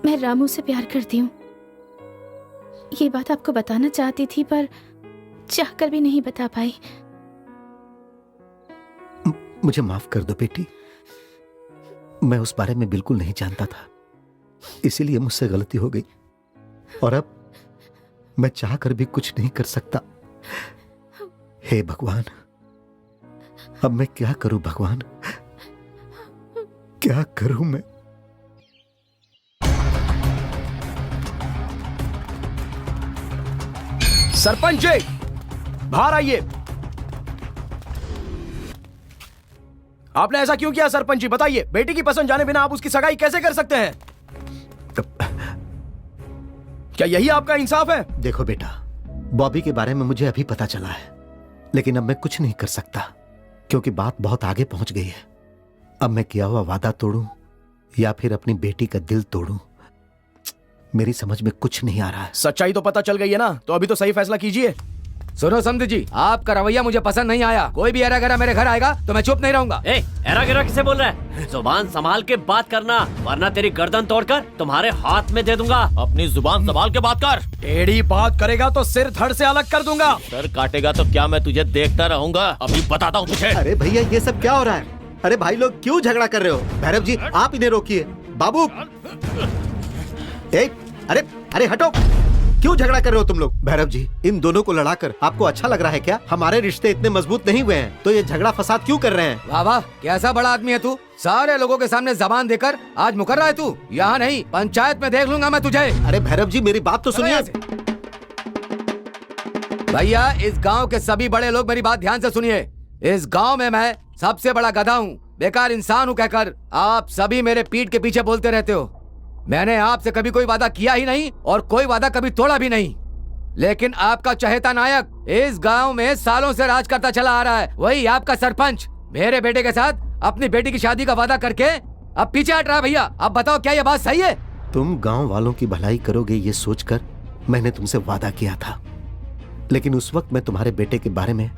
मैं रामू से प्यार करती हूँ। ये बात आपको बताना चाहती थी पर चाहकर भी नहीं बता पाई। मुझे माफ कर दो बेटी, मैं उस बारे में बिल्कुल नहीं जानता था, इसीलिए मुझसे गलती हो गई, और अब मैं चाहकर भी कुछ नहीं कर सकता। हे भगवान, अब मैं क्या करूं भगवान, क्या करूं मैं? सरपंच जी, बाहर आइए। आपने ऐसा क्यों किया सरपंच जी, बताइए। बेटी की पसंद जाने बिना आप उसकी सगाई कैसे कर सकते हैं? क्या यही आपका इंसाफ है? देखो बेटा, बॉबी के बारे में मुझे अभी पता चला है, लेकिन अब मैं कुछ नहीं कर सकता क्योंकि बात बहुत आगे पहुंच गई है। अब मैं किया हुआ वादा तोड़ूं या फिर अपनी बेटी का दिल तोड़ूं, मेरी समझ में कुछ नहीं आ रहा है। सच्चाई तो पता चल गई है ना, तो अभी तो सही फैसला कीजिए। सुनो समधी जी, आपका रवैया मुझे पसंद नहीं आया। कोई भी एरा गरा मेरे घर आएगा तो मैं चुप नहीं रहूंगा। एरा गिरा किसे बोल रहा है? जुबान संभाल के बात करना, वरना तेरी गर्दन तोड़कर तुम्हारे हाथ में दे दूंगा। अपनी जुबान संभाल के बात कर। टेढ़ी बात करेगा तो सिर धड़ से अलग कर दूंगा। सर काटेगा तो क्या मैं तुझे देखता रहूंगा? अभी बताता हूँ तुझे। अरे भैया, ये सब क्या हो रहा है? अरे भाई लोग क्यों झगड़ा कर रहे हो? भैरव जी, आप इन्हें रोकिए। बाबू, अरे अरे हटो, क्यों झगड़ा कर रहे हो तुम लोग? भैरव जी, इन दोनों को लड़ाकर आपको अच्छा लग रहा है क्या? हमारे रिश्ते इतने मजबूत नहीं हुए हैं तो ये झगड़ा फसाद क्यों कर रहे हैं? वाह वाह, कैसा बड़ा आदमी है तू। सारे लोगों के सामने जबान देकर आज मुकर रहा है तू। यहाँ नहीं, पंचायत में देख लूंगा मैं तुझे। अरे भैरव जी, मेरी बात तो सुनिए। भैया, इस गांव के सभी बड़े लोग मेरी बात ध्यान से सुनिए। इस गांव में मैं सबसे बड़ा गधा हूँ, बेकार इंसान हूँ कहकर आप सभी मेरे पीठ के पीछे बोलते रहते हो। मैंने आपसे कभी कोई वादा किया ही नहीं और कोई वादा कभी तोड़ा भी नहीं, लेकिन आपका चहेता नायक इस गांव में सालों से राज करता चला आ रहा है। वही आपका सरपंच मेरे बेटे के साथ अपनी बेटी की शादी का वादा करके अब पीछे हट रहा है। भैया, अब बताओ क्या ये बात सही है? तुम गांव वालों की भलाई करोगे ये सोचकर मैंने तुमसे वादा किया था, लेकिन उस वक्त मैं तुम्हारे बेटे के बारे में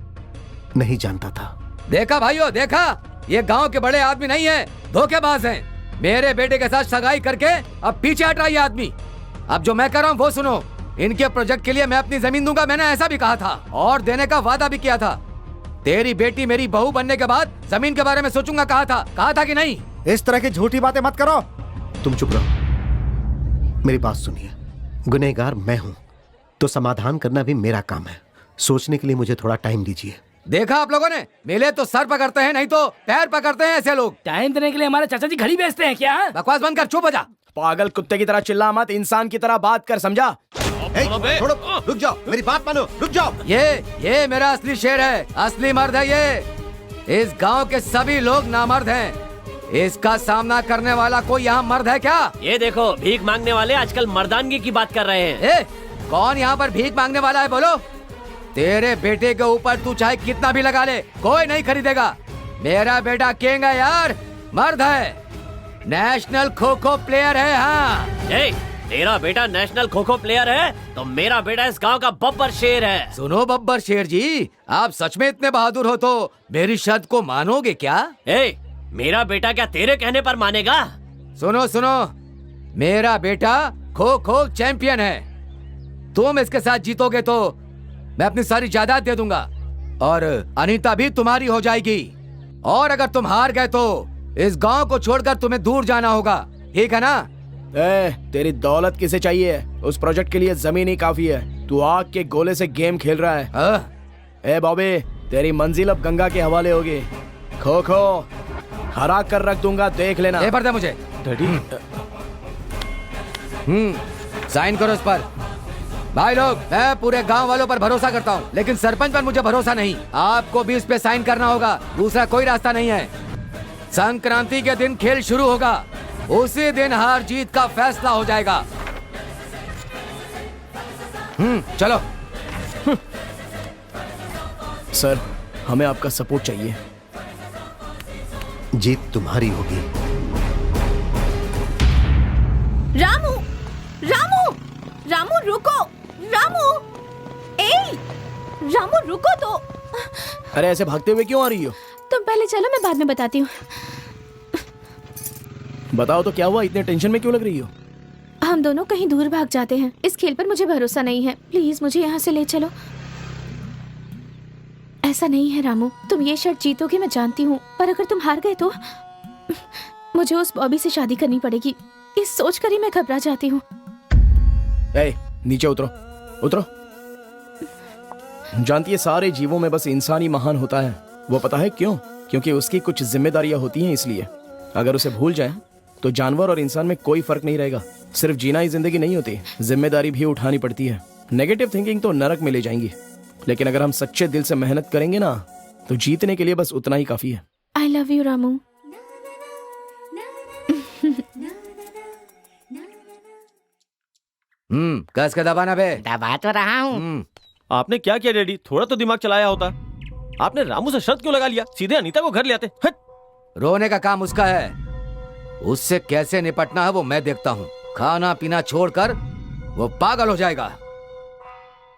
नहीं जानता था। देखा भाइयों, देखा, ये गांव के बड़े आदमी नहीं है, धोखेबाज हैं। मेरे बेटे के साथ सगाई करके अब पीछे हट रहा है ये आदमी। अब जो मैं कर रहा हूँ वो सुनो। इनके प्रोजेक्ट के लिए मैं अपनी जमीन दूंगा, मैंने ऐसा भी कहा था और देने का वादा भी किया था। तेरी बेटी मेरी बहू बनने के बाद जमीन के बारे में सोचूंगा, कहा था कि नहीं? इस तरह की झूठी बातें मत करो। तुम चुप रहो, मेरी बात सुनिए। गुनहगार मैं हूँ तो समाधान करना भी मेरा काम है। सोचने के लिए मुझे थोड़ा टाइम दीजिए। देखा आप लोगों ने, मिले तो सर पकड़ते हैं, नहीं तो पैर पकड़ते हैं ऐसे लोग। टाइम देने के लिए हमारे चाचा जी घड़ी बेचते हैं क्या? बकवास बंद कर, चुप हो जा। पागल कुत्ते की तरह चिल्ला मत, इंसान की तरह बात कर, समझा? छोड़ो, रुक जाओ, मेरी बात मानो, रुक जाओ। ये मेरा असली शेर है, असली मर्द है ये। इस गांव के सभी लोग नामर्द हैं। इसका सामना करने वाला कोई यहाँ मर्द है क्या? ये देखो, भीख मांगने वाले आजकल मर्दानगी की बात कर रहे हैं। कौन यहाँ पर भीख मांगने वाला है बोलो? तेरे बेटे के ऊपर तू चाहे कितना भी लगा ले, कोई नहीं खरीदेगा। मेरा बेटा किंग है यार, मर्द है, नेशनल खो खो प्लेयर है। हाँ, ए, तेरा बेटा नेशनल खो खो प्लेयर है तो मेरा बेटा इस गांव का बब्बर शेर है। सुनो बब्बर शेर जी, आप सच में इतने बहादुर हो तो मेरी शर्त को मानोगे क्या? ए, मेरा बेटा क्या तेरे कहने पर मानेगा? सुनो सुनो, मेरा बेटा खो खो चैंपियन है। तुम इसके साथ जीतोगे तो मैं अपनी सारी जायदाद दे दूंगा और अनीता भी तुम्हारी हो जाएगी। और अगर तुम हार गए तो इस गांव को छोड़कर तुम्हें दूर जाना होगा, ठीक है ना? तेरी दौलत किसे चाहिए? उस प्रोजेक्ट के लिए जमीन ही काफी है। तू आग के गोले से गेम खेल रहा है। बॉबी, तेरी मंजिल अब गंगा के हवाले होगी। खो खो हरा कर रख दूंगा, देख लेना। पेपर दे मुझे। डैडी, साइन करो इस पर। भाई लोग, मैं पूरे गांव वालों पर भरोसा करता हूँ, लेकिन सरपंच पर मुझे भरोसा नहीं। आपको भी इस पे साइन करना होगा, दूसरा कोई रास्ता नहीं है। संक्रांति के दिन खेल शुरू होगा, उसी दिन हार जीत का फैसला हो जाएगा। चलो। सर, हमें आपका सपोर्ट चाहिए। जीत तुम्हारी होगी। रामू, रामू, रामू रुको, रामू, रामू रुको तो। अरे ऐसे भागते हुए क्यों आ रही हो? तुम पहले चलो, मैं बाद में बताती हूँ। बताओ तो क्या हुआ, इतने टेंशन में क्यों लग रही हो? हम दोनों कहीं दूर भाग जाते हैं। इस खेल पर मुझे भरोसा नहीं है, प्लीज मुझे यहाँ से ले चलो। ऐसा नहीं है रामू, तुम ये शर्त जीतोगे मैं जानती हूँ, पर अगर तुम हार गए तो मुझे उस बॉबी से शादी करनी पड़ेगी। इस सोच कर ही मैं घबरा जाती हूँ। नीचे उतरो, उतरो। जानती है, सारे जीवों में बस इंसान ही महान होता है। वो पता है क्यों? क्योंकि उसकी कुछ जिम्मेदारियां होती हैं, इसलिए। अगर उसे भूल जाए तो जानवर और इंसान में कोई फर्क नहीं रहेगा। सिर्फ जीना ही जिंदगी नहीं होती, जिम्मेदारी भी उठानी पड़ती है। नेगेटिव थिंकिंग तो नरक में ले जाएंगी, लेकिन अगर हम सच्चे दिल से मेहनत करेंगे ना, तो जीतने के लिए बस उतना ही काफी है। I love you Ramu. कस का दबाना बे। दबा तो रहा हूँ। आपने क्या किया डैडी? थोड़ा तो दिमाग चलाया होता। आपने रामू से शर्त क्यों लगा लिया? सीधे अनीता को घर ले आते। हट। रोने का काम उसका है, उससे कैसे निपटना है वो मैं देखता हूँ। खाना पीना छोड़कर वो पागल हो जाएगा।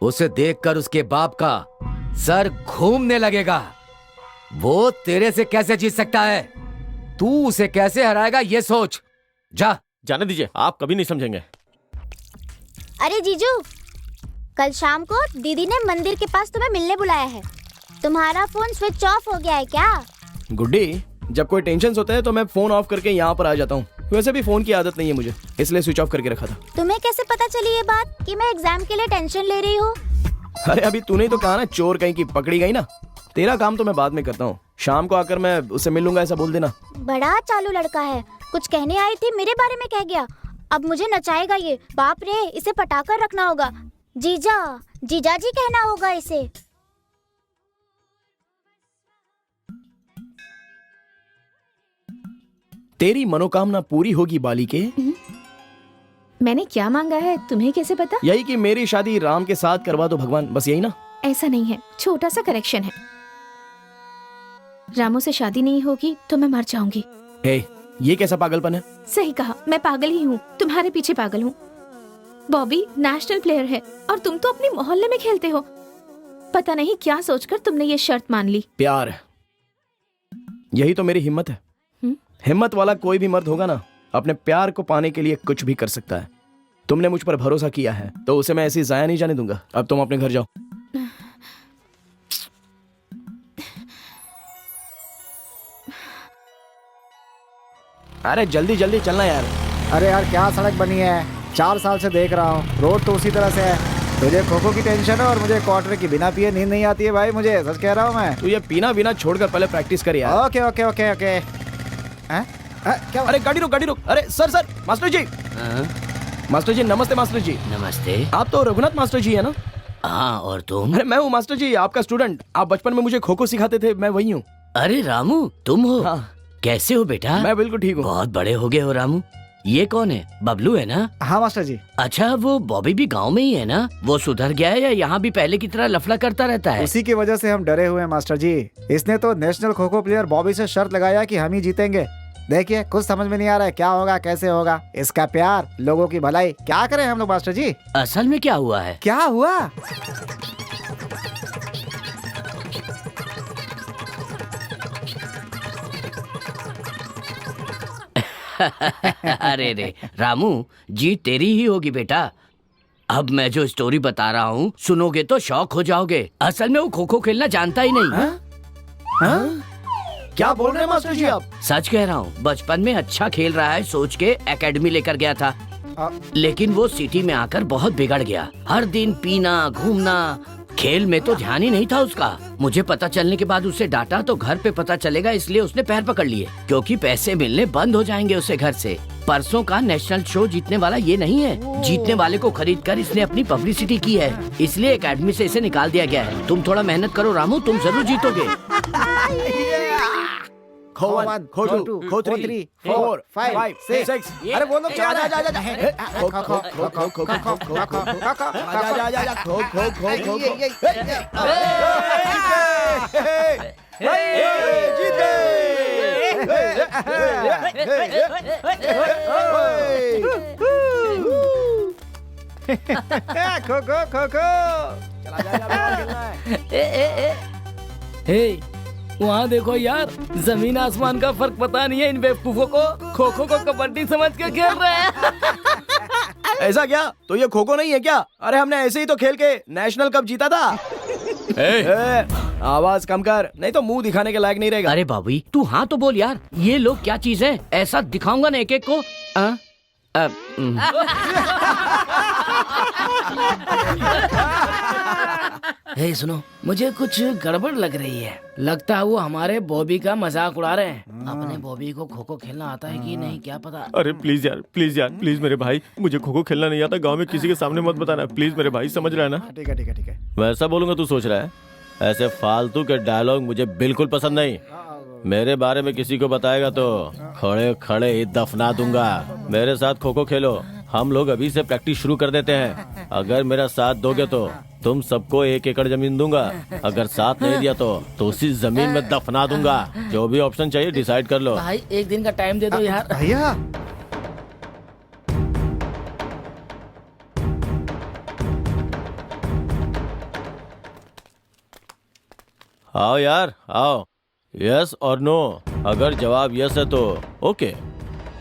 उसे देखकर उसके बाप का सर घूमने लगेगा। वो तेरे से कैसे जीत सकता है? तू उसे कैसे हराएगा ये सोच। जा। जाने दीजिए, आप कभी नहीं समझेंगे। अरे जीजू, कल शाम को दीदी ने मंदिर के पास तुम्हें मिलने बुलाया है। तुम्हारा फोन स्विच ऑफ हो गया है क्या? गुड्डी, जब कोई टेंशन होता है तो मैं फोन ऑफ करके यहाँ पर आ जाता हूँ। वैसे भी फोन की आदत नहीं है मुझे, इसलिए स्विच ऑफ करके रखा था। तुम्हें कैसे पता चली ये बात कि मैं एग्जाम के लिए टेंशन ले रही हूँ? अरे अभी तूने तो कहा ना, चोर कहीं की पकड़ी गई ना। तेरा काम तो मैं बाद में करता हूँ, शाम को आकर मैं उससे मिल लूंगा, ऐसा बोल देना। बड़ा चालू लड़का है, कुछ कहने आई थी मेरे बारे में कह गया। अब मुझे नचाएगा ये। बाप रे, इसे पटाकर रखना होगा। जीजा, जीजा जी कहना होगा इसे। तेरी मनोकामना पूरी होगी बालिके। मैंने क्या मांगा है तुम्हें कैसे पता? यही कि मेरी शादी राम के साथ करवा दो भगवान, बस यही ना? ऐसा नहीं है, छोटा सा करेक्शन है। रामू से शादी नहीं होगी तो मैं मर जाऊंगी। ये कैसा पागलपन है? सही कहा, मैं पागल ही हूँ, तुम्हारे पीछे पागल हूँ। बॉबी नेशनल प्लेयर है और तुम तो अपने मोहल्ले में खेलते हो। पता नहीं क्या सोचकर तुमने ये शर्त मान ली। प्यार, यही तो मेरी हिम्मत है। हिम्मत वाला कोई भी मर्द होगा ना, अपने प्यार को पाने के लिए कुछ भी कर सकता है। तुमने मुझ पर भरोसा किया है तो उसे मैं ऐसी जाया नहीं जाने दूंगा। अब तुम अपने घर जाओ। अरे जल्दी जल्दी चलना यार। अरे यार, क्या सड़क बनी है, 4 साल से देख रहा हूँ। रोड तो उसी तरह से है। तुझे खो खो की टेंशन है और मुझे क्वार्टर की बिना पिए नींद नहीं आती है भाई। मुझे सच कह रहा हूँ मैं। तू ये पीना बिना छोड़कर पहले प्रैक्टिस कर यार। Okay okay okay okay. क्या? अरे गाड़ी रुक, गाड़ी रुक। अरे सर सर, मास्टर जी। मास्टर जी नमस्ते। मास्टर जी नमस्ते। आप तो रघुनाथ मास्टर जी है ना? हाँ, और तुम? अरे मैं हूँ मास्टर जी, आपका स्टूडेंट। आप बचपन में मुझे खो खो सिखाते थे, मैं वही हूँ। अरे रामू, तुम हो? हाँ। कैसे हो बेटा? मैं बिल्कुल ठीक हूँ। बहुत बड़े हो गए हो रामू। ये कौन है? बबलू है ना? हाँ मास्टर जी। अच्छा, वो बॉबी भी गांव में ही है ना? वो सुधर गया है या यहाँ भी पहले की तरह लफड़ा करता रहता है? उसी की वजह से हम डरे हुए हैं मास्टर जी। इसने तो नेशनल खो खो प्लेयर बॉबी से शर्त लगाया कि हम ही जीतेंगे। देखिए कुछ समझ में नहीं आ रहा है, क्या होगा कैसे होगा। इसका प्यार, लोगों की भलाई, क्या करें हम लोग मास्टर जी? असल में क्या हुआ है? क्या हुआ? अरे रे रामू, जीत तेरी ही होगी बेटा। अब मैं जो स्टोरी बता रहा हूँ सुनोगे तो शॉक हो जाओगे। असल में वो खो खो खेलना जानता ही नहीं। हाँ? क्या बोल रहे हैं मास्टर जी आप? सच कह रहा हूँ, बचपन में अच्छा खेल रहा है सोच के एकेडमी लेकर गया था, लेकिन वो सिटी में आकर बहुत बिगड़ गया। हर दिन पीना, घूमना, खेल में तो ध्यान ही नहीं था उसका। मुझे पता चलने के बाद उसे डांटा तो घर पे पता चलेगा, इसलिए उसने पैर पकड़ लिए, क्योंकि पैसे मिलने बंद हो जाएंगे उसे घर से। परसों का नेशनल शो जीतने वाला ये नहीं है। जीतने वाले को खरीद कर इसने अपनी पब्लिसिटी की है, इसलिए एकेडमी से इसे निकाल दिया गया है। तुम थोड़ा मेहनत करो रामू, तुम जरूर जीतोगे। खो 1, खो 2, खो 3, 4, 5, 6। अरे वो लोग जा जा जा जा खो खो खो खो खो खो खो खो खो जा जा जा जा खो खो खो खो जीते। खो खो खो खो। चला जा जा खेलना है। हे, वहाँ देखो यार, जमीन आसमान का फर्क पता नहीं है इन बेवकूफों को। खो खो को कबड्डी समझ के खेल रहे हैं। ऐसा क्या? तो ये खो खो नहीं है क्या? अरे हमने ऐसे ही तो खेल के नेशनल कप जीता था। आवाज कम कर, नहीं तो मुंह दिखाने के लायक नहीं रहेगा। अरे बाबू तू हाँ तो बोल यार, ये लोग क्या चीज है? ऐसा दिखाऊंगा ना एक एक को। हे सुनो, मुझे कुछ गड़बड़ लग रही है। लगता है वो हमारे बॉबी का मजाक उड़ा रहे हैं। अपने बॉबी को खो खो खेलना आता है कि नहीं क्या पता। अरे प्लीज यार, प्लीज मेरे भाई, मुझे खो खो खेलना नहीं आता। गांव में किसी के सामने मत बताना प्लीज मेरे भाई, समझ रहा है ना? ठीक है ठीक है ठीक है। वैसा बोलूंगा तू सोच रहा है? ऐसे फालतू के डायलॉग मुझे बिल्कुल पसंद नहीं। मेरे बारे में किसी को बताएगा तो खड़े खड़े ही दफना दूंगा। मेरे साथ खो खो खेलो, हम लोग अभी से प्रैक्टिस शुरू कर देते हैं। अगर मेरा साथ दोगे तो तुम सबको 1 एकड़ जमीन दूंगा। अगर साथ नहीं दिया तो उसी जमीन में दफना दूंगा। जो भी ऑप्शन चाहिए डिसाइड कर लो। भाई एक दिन का टाइम दे दो यार। भैया आओ यार आओ, यस और नो। अगर जवाब यस है तो ओके,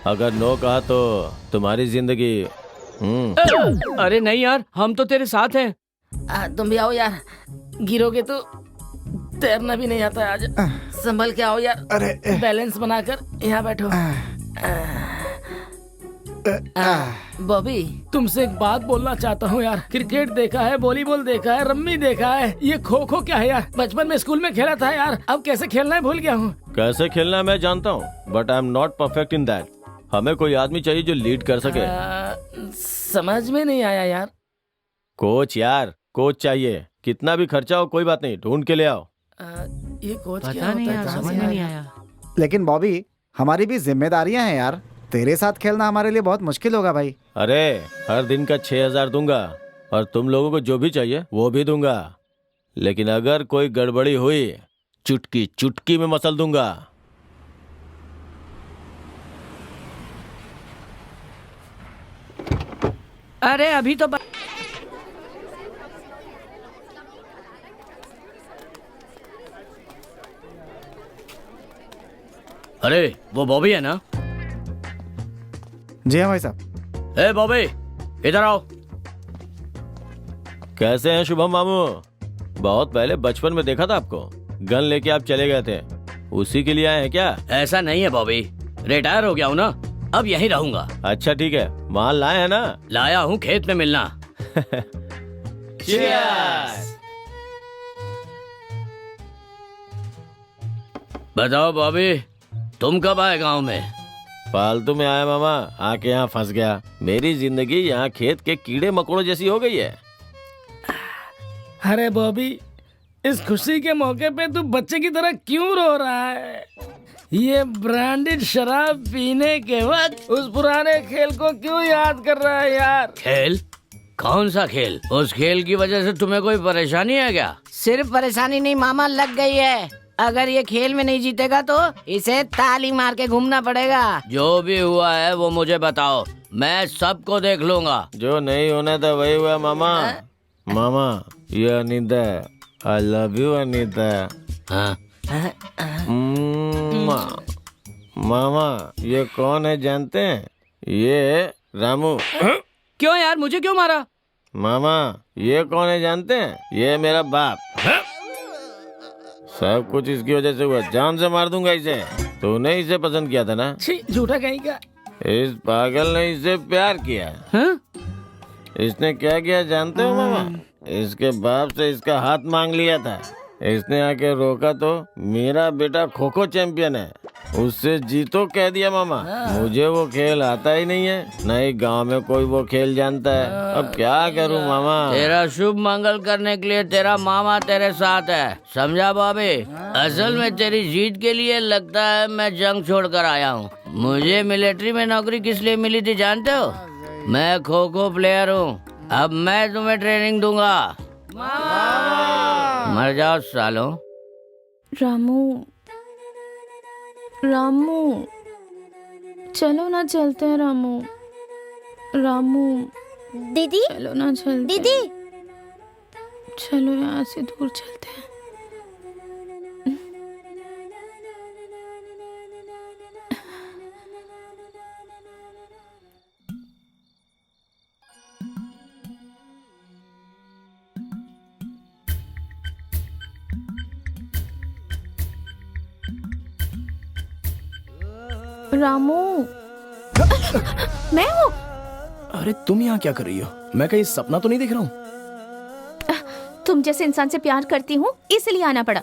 अगर नो कहा तो तुम्हारी जिंदगी। अरे नहीं यार, हम तो तेरे साथ हैं। तुम भी आओ यार, गिरोगे तो तैरना भी नहीं आता है। आज संभल के आओ यार। अरे बैलेंस बनाकर यहाँ बैठो। बॉबी, तुमसे एक बात बोलना चाहता हूँ यार। क्रिकेट देखा है, वॉलीबॉल देखा है, रम्मी देखा है, ये खो खो क्या है यार? बचपन में स्कूल में खेला था यार, अब कैसे खेलना है भूल गया हूँ। कैसे खेलना है मैं जानता हूँ, but I am not perfect in that. हमें कोई आदमी चाहिए जो लीड कर सके। समझ में नहीं आया यार। कोच यार, कोच चाहिए। कितना भी खर्चा हो कोई बात नहीं, ढूंढ के ले आओ। ये कोच पता क्या नहीं होता है? यार, कहाँ समझ से में नहीं आया? आया। लेकिन बॉबी, हमारी भी जिम्मेदारियां हैं यार। तेरे साथ खेलना हमारे लिए बहुत मुश्किल होगा भाई। अरे हर दिन का 6,000 दूंगा और तुम लोगों को जो भी चाहिए वो भी दूंगा, लेकिन अगर कोई गड़बड़ी हुई चुटकी चुटकी में मसल दूंगा। अरे अभी तो अरे वो बॉबी है ना? जी हाँ भाई साहब। ए बॉबी, इधर आओ। कैसे हैं शुभम मामू? बहुत पहले बचपन में देखा था आपको, गन लेके आप चले गए थे, उसी के लिए आए हैं क्या? ऐसा नहीं है बॉबी, रिटायर हो गया हूँ ना, अब यहीं रहूंगा। अच्छा ठीक है, माल लाए हैं ना? लाया हूँ, खेत में मिलना। बताओ बॉबी, तुम कब आए गांव में? फालतू में आया मामा, आके यहाँ फंस गया। मेरी जिंदगी यहाँ खेत के कीड़े मकोड़ों जैसी हो गई है। अरे बॉबी, इस खुशी के मौके पे तू बच्चे की तरह क्यों रो रहा है? ये ब्रांडेड शराब पीने के वक्त उस पुराने खेल को क्यों याद कर रहा है यार? खेल? कौन सा खेल? उस खेल की वजह से तुम्हें कोई परेशानी है क्या? सिर्फ परेशानी नहीं मामा, लग गई है। अगर ये खेल में नहीं जीतेगा तो इसे ताली मार के घूमना पड़ेगा। जो भी हुआ है वो मुझे बताओ, मैं सबको देख लूंगा। जो नहीं होना था वही हुआ मामा। मामा ये अनीता है। I love you Anita. हाँ? मामा ये कौन है जानते हैं? ये रामू। क्यों यार, मुझे क्यों मारा? मामा ये कौन है जानते हैं? ये मेरा बाप। सब कुछ इसकी वजह से हुआ। जान से मार दूंगा इसे। तूने इसे पसंद किया था ना? छी, झूठा कहीं का। इस पागल ने इसे प्यार किया। हाँ? इसने क्या किया जानते हो मामा? इसके बाप से इसका हाथ मांग लिया था। इसने आके रोका तो मेरा बेटा खो खो चैंपियन है, उससे जीतो कह दिया मामा। मुझे वो खेल आता ही नहीं है, नहीं गांव में कोई वो खेल जानता है। अब क्या करूं मामा? तेरा शुभ मंगल करने के लिए तेरा मामा तेरे साथ है, समझा बॉबी? असल में तेरी जीत के लिए लगता है मैं जंग छोड़कर आया हूँ। मुझे मिलिट्री में नौकरी किस लिए मिली थी जानते हो? मैं खो खो प्लेयर हूँ। अब मैं तुम्हें ट्रेनिंग दूंगा। मर जाओ सालों। रामू, रामू, चलो ना, चलते हैं रामू। रामू, दीदी, चलो ना, चलते दीदी, चलो यहाँ से दूर चलते हैं। रामू, मैं हूँ। अरे तुम यहाँ क्या कर रही हो? मैं कहीं सपना तो नहीं देख रहा हूँ? तुम जैसे इंसान से प्यार करती हूँ इसलिए आना पड़ा।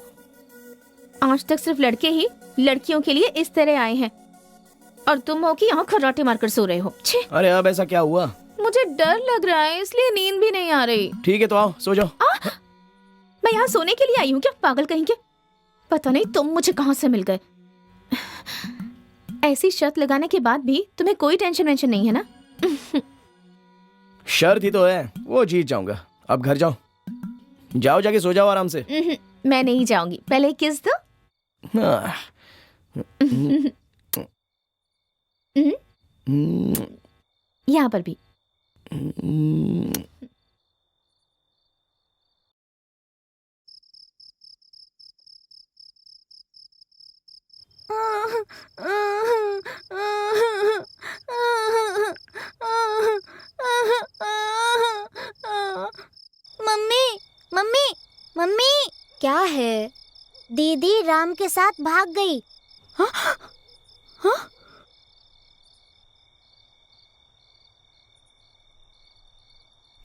आज तक सिर्फ लड़के ही लड़कियों के लिए इस तरह आए हैं और तुम हो कि यहाँ खर्राटे मारकर सो रहे हो। छे, अरे अब ऐसा क्या हुआ? मुझे डर लग रहा है इसलिए नींद भी नहीं आ रही। ठीक है तो आओ सो जाओ। मैं यहाँ सोने के लिए आई हूँ क्या, पागल कहीं के? पता नहीं तुम मुझे कहाँ से मिल गए। ऐसी शर्त लगाने के बाद भी तुम्हें कोई टेंशन वेंशन नहीं है ना? शर्त ही तो है, वो जीत जाऊंगा। अब घर जाओ, जाओ जाके सो जाओ आराम से। मैं नहीं जाऊंगी, पहले एक किस दो। यहाँ पर भी। मम्मी, मम्मी, मम्मी, क्या है? दीदी राम के साथ भाग गई। हाँ? हाँ?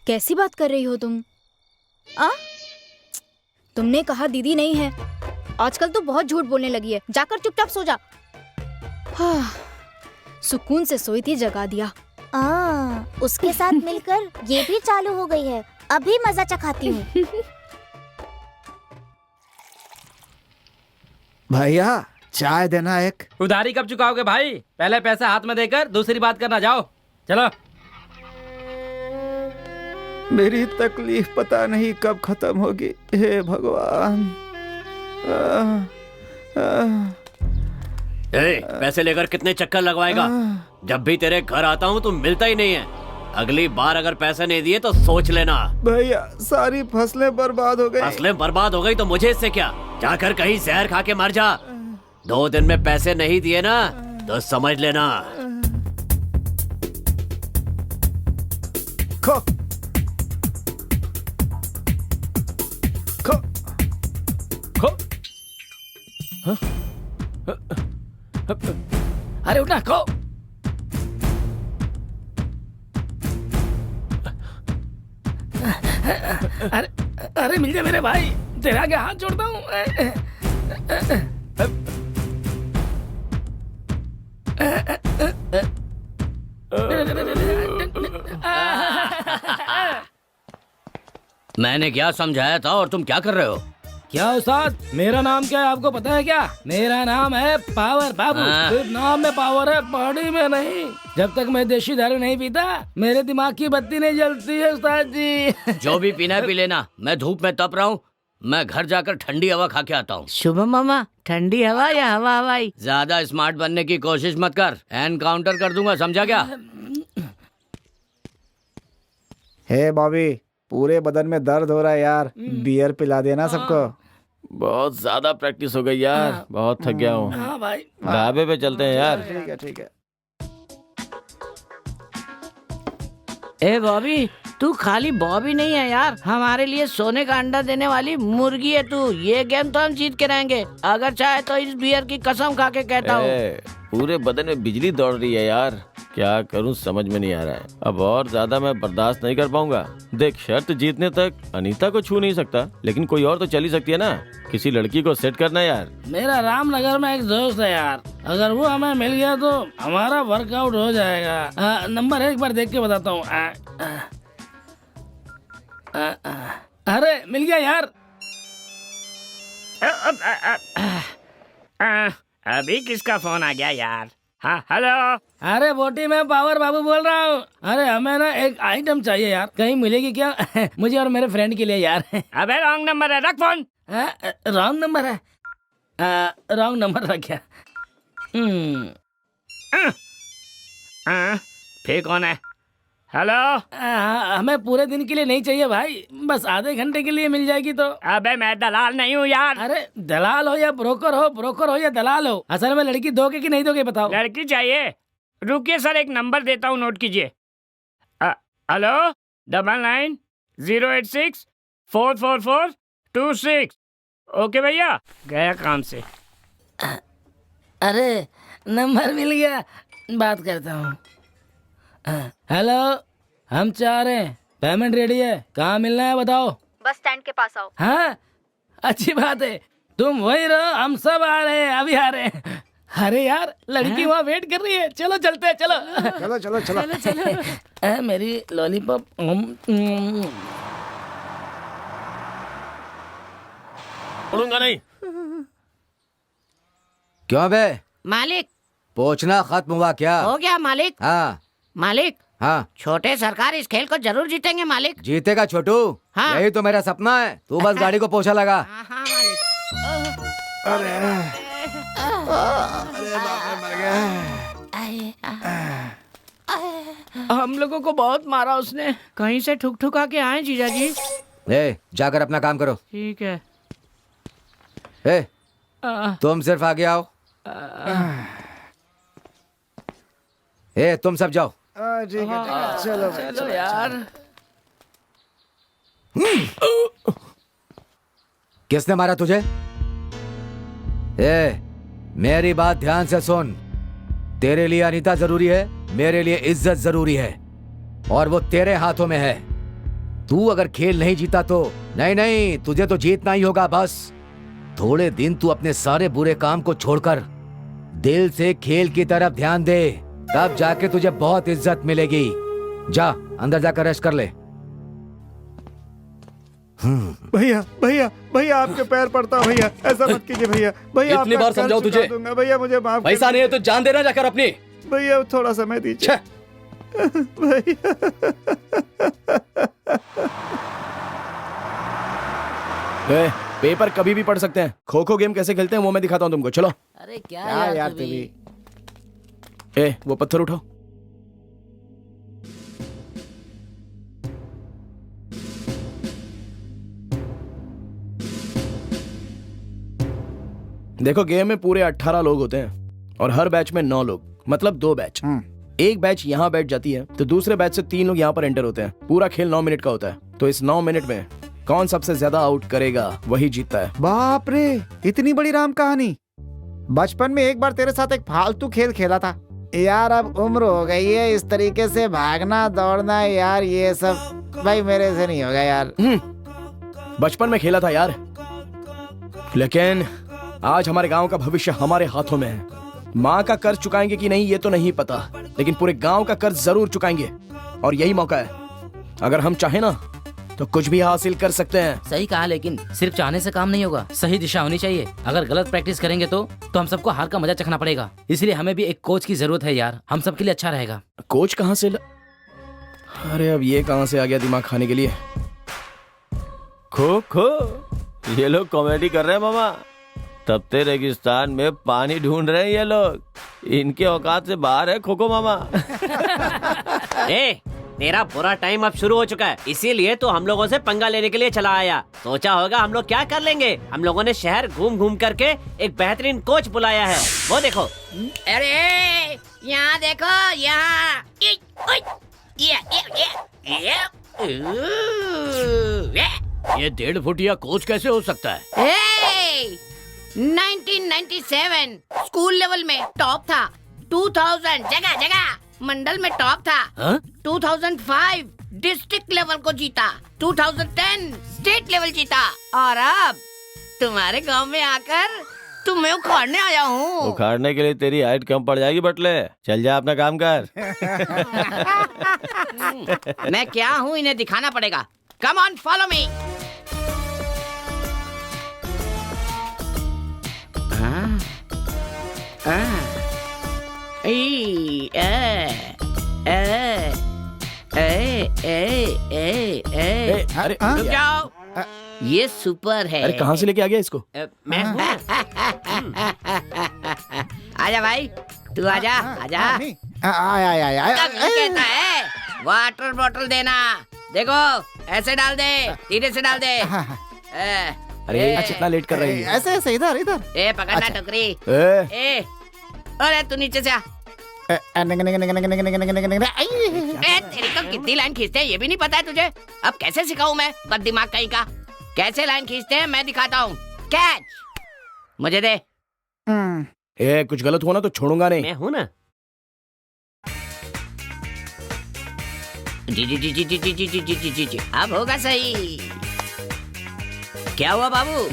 कैसी बात कर रही हो तुम? तुमने कहा दीदी नहीं है। आजकल तो बहुत झूठ बोलने लगी है। जाकर चुपचाप सो जा। हाँ, सुकून से सोई थी, जगा दिया। उसके साथ मिलकर ये भी चालू हो गई है। अभी मजा चखाती हूँ। भैया चाय देना एक। उधारी कब चुकाओगे भाई? पहले पैसा हाथ में देकर दूसरी बात करना। जाओ चलो। मेरी तकलीफ पता नहीं कब खत्म होगी, हे भगवान। पैसे लेकर कितने चक्कर लगवाएगा? जब भी तेरे घर आता हूँ तुम मिलता ही नहीं है। अगली बार अगर पैसे नहीं दिए तो सोच लेना। भैया सारी फसलें बर्बाद हो गई। फसलें बर्बाद हो गई तो मुझे इससे क्या? जाकर कहीं जहर खा के मर जा। 2 दिन में पैसे नहीं दिए ना तो समझ लेना। खो खो खो। अरे उठना, खो। अरे अरे मिल जा मेरे भाई, तेरे आगे हाथ जोड़ता हूँ। मैंने क्या समझाया था और तुम क्या कर रहे हो? क्या उस्ताद, मेरा नाम क्या है आपको पता है क्या? मेरा नाम है पावर बाबू। हाँ। सिर्फ नाम में पावर है, बॉडी में नहीं। जब तक मैं देशी दारू नहीं पीता मेरे दिमाग की बत्ती नहीं जलती है उस्ताद जी। जो भी पीना है पी लेना, मैं धूप में तप रहा हूँ। मैं घर जाकर ठंडी हवा खा के आता हूँ। शुभम मामा, ठंडी हवा या हवा हवाई? ज्यादा स्मार्ट बनने की कोशिश मत कर, एनकाउंटर कर दूंगा, समझा क्या? हे बॉबी, पूरे बदन में दर्द हो रहा है यार, बियर पिला देना सबको। बहुत ज्यादा प्रैक्टिस हो गई यार, बहुत थक गया हूँ। हाँ भाई। ढाबे पे चलते हैं यार। ठीक है ठीक है। ए बॉबी, तू खाली बॉबी नहीं है यार, हमारे लिए सोने का अंडा देने वाली मुर्गी है तू। ये गेम तो हम जीत के रहेंगे, अगर चाहे तो इस बियर की कसम खा के कहता हूँ। पूरे बदन में बिजली दौड़ रही है यार, क्या करूं समझ में नहीं आ रहा है। अब और ज्यादा मैं बर्दाश्त नहीं कर पाऊंगा। देख, शर्त जीतने तक अनीता को छू नहीं सकता, लेकिन कोई और तो चल ही सकती है ना। किसी लड़की को सेट करना यार। मेरा रामनगर में एक दोस्त है यार, अगर वो हमें मिल गया तो हमारा वर्कआउट हो जाएगा। नंबर एक बार देख के बताता हूँ। अरे मिल गया यार। अभी किसका फोन आ गया यार? हाँ हेलो। अरे बोटी, मैं पावर बाबू बोल रहा हूँ। अरे हमें ना एक आइटम चाहिए यार, कहीं मिलेगी क्या? मुझे और मेरे फ्रेंड के लिए यार। अबे रॉन्ग नंबर है, रख फोन। रॉन्ग नंबर है? रॉन्ग नंबर रख गया। फिर कौन है? हेलो। हमें पूरे दिन के लिए नहीं चाहिए भाई, बस आधे घंटे के लिए मिल जाएगी तो। अबे मैं दलाल नहीं हूँ यार। अरे दलाल हो या ब्रोकर हो या दलाल हो, असल में लड़की दोगे कि नहीं दोगे बताओ? लड़की चाहिए। रुकिए सर, एक नंबर देता हूँ, नोट कीजिए। हेलो, 9908644426। ओके भैया, गया काम से। अरे नंबर मिल गया, बात करता हूँ। हेलो, हम चाह रहे हैं, पेमेंट रेडी है, कहाँ मिलना है बताओ? बस स्टैंड के पास आओ। हाँ अच्छी बात है, तुम वही रहो, हम सब आ रहे हैं, अभी आ रहे हैं। अरे यार, लड़की वहाँ वेट कर रही है, चलो चलते हैं, चलो चलो चलो चलो चलो। मेरी लॉलीपॉप। उड़ूंगा नहीं। क्यों बे? मालिक, पूछना खत्म हुआ क्या? हो गया मालिक। हाँ मालिक, हाँ, छोटे सरकार इस खेल को जरूर जीतेंगे मालिक। जीतेगा छोटू। हाँ। यही तो मेरा सपना है, तू बस गाड़ी को पोछा लगा। हाँ हाँ मालिक। हम लोगों को बहुत मारा उसने, कहीं से ठुक ठुका के आए जीजा जी। जाकर अपना काम करो। ठीक है। तुम सिर्फ आगे आओ। तुम सब जाओ। ठीक है चलो चलो यार। किसने मारा तुझे? मेरी बात ध्यान से सुन। तेरे लिए अनीता जरूरी है, मेरे लिए इज्जत जरूरी है, और वो तेरे हाथों में है। तू अगर खेल नहीं जीता तो नहीं, तुझे तो जीतना ही होगा। बस थोड़े दिन तू अपने सारे बुरे काम को छोड़कर दिल से खेल की तरफ ध्यान दे, तब जाके तुझे बहुत इज्जत मिलेगी। जा अंदर जाकर रेस्ट कर ले। भैया भैया भैया, आपके पैर पड़ता हूं भैया, ऐसा मत कीजिए भैया। भैया कितनी बार समझाऊं तुझे? भैया मुझे माफ कर पैसा नहीं है तो जान देना जाकर अपनी। भैया थोड़ा समय दीजिए भैया। पेपर कभी भी पढ़ सकते हैं, खो खो गेम कैसे खेलते हैं वो मैं दिखाता हूँ तुमको, चलो। अरे क्या यार तू भी। वो पत्थर उठाओ। देखो, गेम में पूरे 18 लोग होते हैं और हर बैच में 9 लोग, मतलब 2 बैच। एक बैच यहाँ बैठ जाती है तो दूसरे बैच से 3 लोग यहाँ पर एंटर होते हैं। पूरा खेल 9 मिनट का होता है, तो इस 9 मिनट में कौन सबसे ज्यादा आउट करेगा वही जीतता है। बाप रे, इतनी बड़ी राम कहानी। बचपन में एक बार तेरे साथ एक फालतू खेल खेला था यार, अब उम्र हो गई है, इस तरीके से भागना दौड़ना यार, ये सब भाई मेरे से नहीं होगा यार। बचपन में खेला था यार, लेकिन आज हमारे गांव का भविष्य हमारे हाथों में है। माँ का कर्ज चुकाएंगे कि नहीं ये तो नहीं पता, लेकिन पूरे गांव का कर्ज जरूर चुकाएंगे, और यही मौका है। अगर हम चाहें ना तो कुछ भी हासिल कर सकते हैं। सही कहा, लेकिन सिर्फ चाहने से काम नहीं होगा, सही दिशा होनी चाहिए। अगर गलत प्रैक्टिस करेंगे तो हम सबको हार का मजा चखना पड़ेगा। इसलिए हमें भी एक कोच की जरूरत है यार, हम सबके लिए अच्छा रहेगा। कोच कहाँ से अरे अब ये कहाँ से आ गया दिमाग खाने के लिए। खो खो, ये लोग कॉमेडी कर रहे हैं मामा। तपते रेगिस्तान में पानी ढूंढ रहे हैं ये लोग, इनके औकात से बाहर है खो खो मामा। ए, तेरा बुरा टाइम अब शुरू हो चुका है, इसीलिए तो हम लोगों से पंगा लेने के लिए चला आया। सोचा होगा हम लोग क्या कर लेंगे। हम लोगों ने शहर घूम घूम करके एक बेहतरीन कोच बुलाया है, वो देखो। अरे यहाँ देखो, यहाँ ये 1.5 फुटिया कोच कैसे हो सकता है? 1997 स्कूल लेवल में टॉप था, 2000 जगह जगह मंडल में टॉप था, 2005 डिस्ट्रिक्ट लेवल को जीता, 2010 स्टेट लेवल जीता, और अब तुम्हारे गांव में आकर तुम्हें उखाड़ने आया हूँ। उखाड़ने के लिए तेरी हाइट कम पड़ जाएगी बटले, चल जा अपना काम कर। मैं क्या हूँ इन्हें दिखाना पड़ेगा। Come on, follow me. अरे रुक जाओ, ये सुपर है। अरे कहाँ से लेके आ गया इसको? मैं आजा भाई, तू आजा आजा। कभी कहता है वाटर बॉटल देना, देखो ऐसे डाल दे, धीरे से डाल दे। अरे कितना लेट कर रही है। ऐसे ऐसे इधर इधर। ए पकड़ना टोकरी। ए अरे तू नीचे से आ। तेरी तो कितनी लाइन खींचते हैं ये भी नहीं पता है तुझे। अब कैसे सिखाऊं मैं बद दिमाग कहीं का। कैसे लाइन खींचते हैं मैं दिखाता हूँ। कैच, मुझे दे। ए कुछ गलत हुआ ना तो छोड़ूंगा नहीं। मैं हूँ ना। जी जी जी जी जी जी जी जी जी जी जी, अब होगा सही। क्या हुआ बाबू?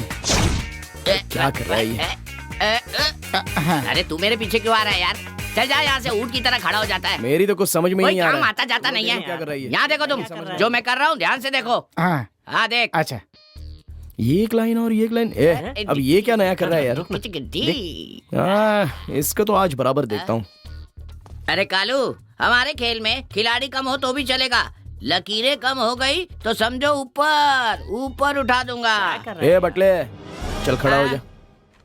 क्या कर रहा है ये? अरे तू मेरे पीछे क्यों आ रहा है यार? चल जा यहाँ से, ऊँट की तरह खड़ा हो जाता है। मेरी तो कुछ समझ में कोई नहीं आ काम रहा आता जाता नहीं है। क्या कर रही है? यहाँ देखो तुम, जो मैं कर रहा हूँ ध्यान से देखो। हाँ देख। अच्छा, ये एक लाइन और ये एक लाइन। अब ये क्या नया कर रहा है यार? इसको तो आज बराबर देखता हूँ। अरे कालू, हमारे खेल में खिलाड़ी कम हो तो भी चलेगा, लकीरें कम हो गई तो समझो ऊपर ऊपर उठा दूंगा। ए बटले, चल खड़ा हो जा।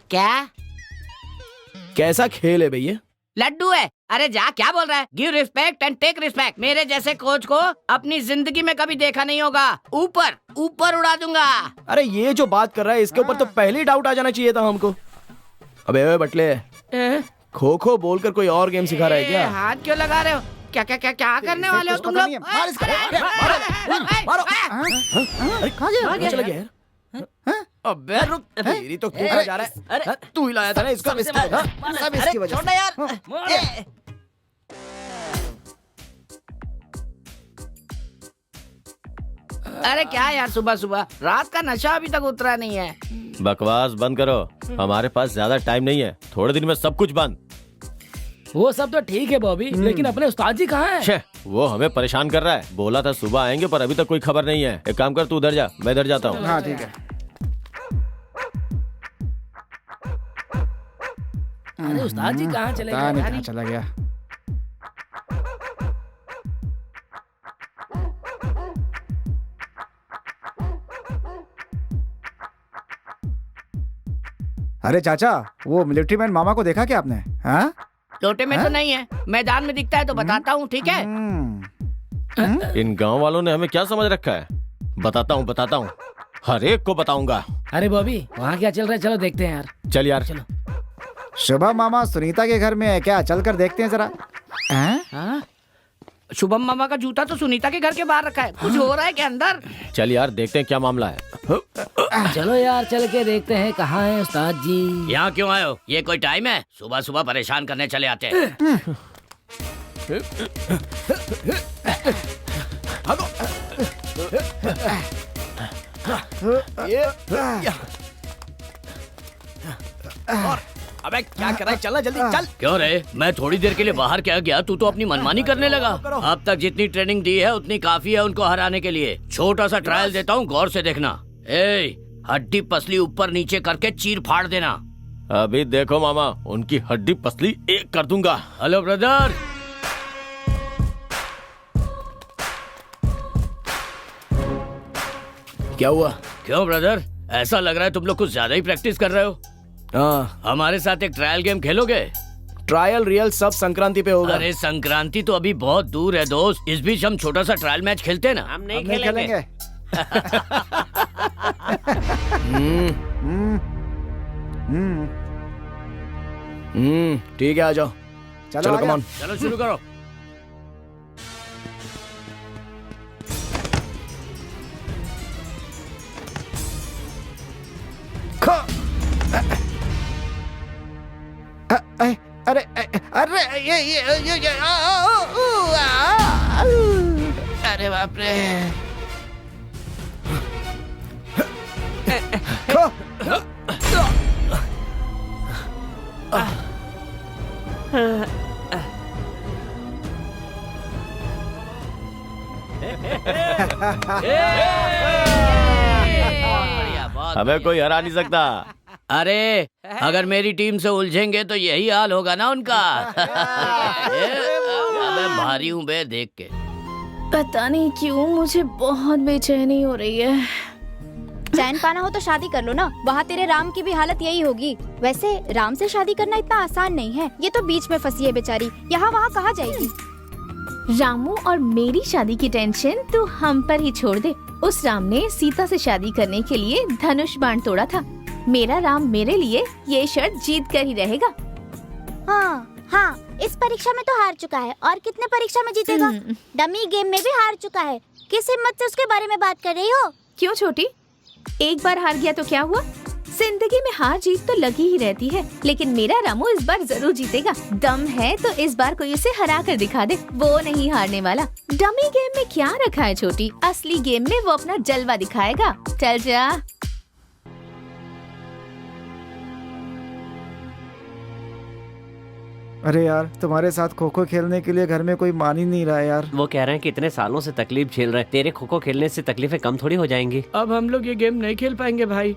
क्या कैसा खेल है भैया? लड्डू है। अरे जा, क्या बोल रहा है? Give respect and take respect. मेरे जैसे कोच को अपनी जिंदगी में कभी देखा नहीं होगा। ऊपर ऊपर उड़ा दूंगा। अरे ये जो बात कर रहा है इसके ऊपर तो पहले ही डाउट आ जाना चाहिए था हमको। अबे बटले, खो खो बोलकर कोई और गेम सिखा रहा है क्या? हाथ क्यों लगा रहे हो? क्या क्या क्या क्या करने वाले हो तुम लोग? कहाँ चला गया यार? अबे रुक, तेरी तो खूब जा रहा है। अरे तू ही लाया था ना इसको। सब इसकी वजह से। यार। अरे क्या यार, सुबह सुबह रात का नशा अभी तक उतरा नहीं है। बकवास बंद करो, हमारे पास ज्यादा टाइम नहीं है, थोड़े दिन में सब कुछ बंद। वो सब तो ठीक है बॉबी, लेकिन अपने उस्ताद जी कहाँ हैं? छे, वो हमें परेशान कर रहा है। बोला था सुबह आएंगे पर अभी तक कोई खबर नहीं है। एक काम कर, तू उधर जा, मैं इधर जाता हूँ। हाँ ठीक है। अरे उस्ताद जी कहाँ चले पता नहीं गए? कहाँ चला गया। अरे चाचा, वो मिलिट्री मैन मामा को देखा क्या आपने? हाँ? लोटे में तो नहीं है, मैदान में दिखता है तो बताता हूँ, ठीक है? इन गांव वालों ने हमें क्या समझ रखा है? बताता हूँ, हर एक को बताऊंगा। अरे बॉबी, वहाँ क्या चल रहा है? चलो देखते हैं यार। चल यार, चलो। शुभम मामा सुनीता के घर में है क्या? चल कर देखते हैं जरा। हाँ? शुभम मामा का जूता तो सुनीता के घर के बाहर रखा है, कुछ हो रहा है क्या अंदर? चल यार देखते हैं क्या मामला है। चलो यार, चल के देखते हैं कहाँ है उस्ताद जी। यहाँ क्यों आए हो? ये कोई टाइम है? सुबह सुबह परेशान करने चले आते हैं। अबे क्या कर रहा है, चलना जल्दी चल। क्यों रे, मैं थोड़ी देर के लिए बाहर क्या गया, तू तो अपनी मनमानी करने लगा। अब तक जितनी ट्रेनिंग दी है उतनी काफी है उनको हराने के लिए। छोटा सा ट्रायल देता हूँ, गौर से देखना। ए, हड्डी पसली ऊपर नीचे करके चीर फाड़ देना। अभी देखो मामा, उनकी हड्डी पसली एक कर दूंगा। Hello brother. क्या हुआ? क्यों ब्रदर, ऐसा लग रहा है तुम लोग कुछ ज्यादा ही प्रैक्टिस कर रहे हो। हाँ, हमारे साथ एक ट्रायल गेम खेलोगे? ट्रायल रियल सब संक्रांति पे होगा। अरे संक्रांति तो अभी बहुत दूर है दोस्त। इस बीच हम छोटा सा ट्रायल मैच खेलते हैं ना। हम नहीं खेलेंगे। ठीक है, आ जाओ। चलो कम ऑन। चलो शुरू करो। अरे अरे ये अरे बाप रे। हमें कोई हरा नहीं सकता। अरे अगर मेरी टीम से उलझेंगे तो यही हाल होगा ना उनका। मैं भारी हूँ बे देख के। पता नहीं क्यों मुझे बहुत बेचैनी हो रही है। चैन पाना हो तो शादी कर लो ना, वहाँ तेरे राम की भी हालत यही होगी। वैसे राम से शादी करना इतना आसान नहीं है, ये तो बीच में फंसी है बेचारी, यहाँ वहाँ कहाँ जाएगी। रामू और मेरी शादी की टेंशन तू हम पर ही छोड़ दे। उस राम ने सीता से शादी करने के लिए धनुष बाण तोड़ा था। मेरा राम मेरे लिए ये शर्त जीत कर ही रहेगा। हाँ, इस परीक्षा में तो हार चुका है और कितने परीक्षा में जीतेगा। डमी गेम में भी हार चुका है। किस हिम्मत से उसके बारे में बात कर रही हो? क्यों छोटी, एक बार हार गया तो क्या हुआ? जिंदगी में हार जीत तो लगी ही रहती है, लेकिन मेरा रामू इस बार जरूर जीतेगा। दम है तो इस बार कोई उसे हरा कर दिखा दे, वो नहीं हारने वाला। डमी गेम में क्या रखा है छोटी, असली गेम में वो अपना जलवा दिखाएगा। चल जा। अरे यार, तुम्हारे साथ खो खो खेलने के लिए घर में कोई मान ही नहीं रहा है यार। वो कह रहे हैं कि इतने सालों से तकलीफ झेल रहे हैं, तेरे खो खो खेलने से तकलीफें कम थोड़ी हो जाएंगी। अब हम लोग ये गेम नहीं खेल पाएंगे भाई,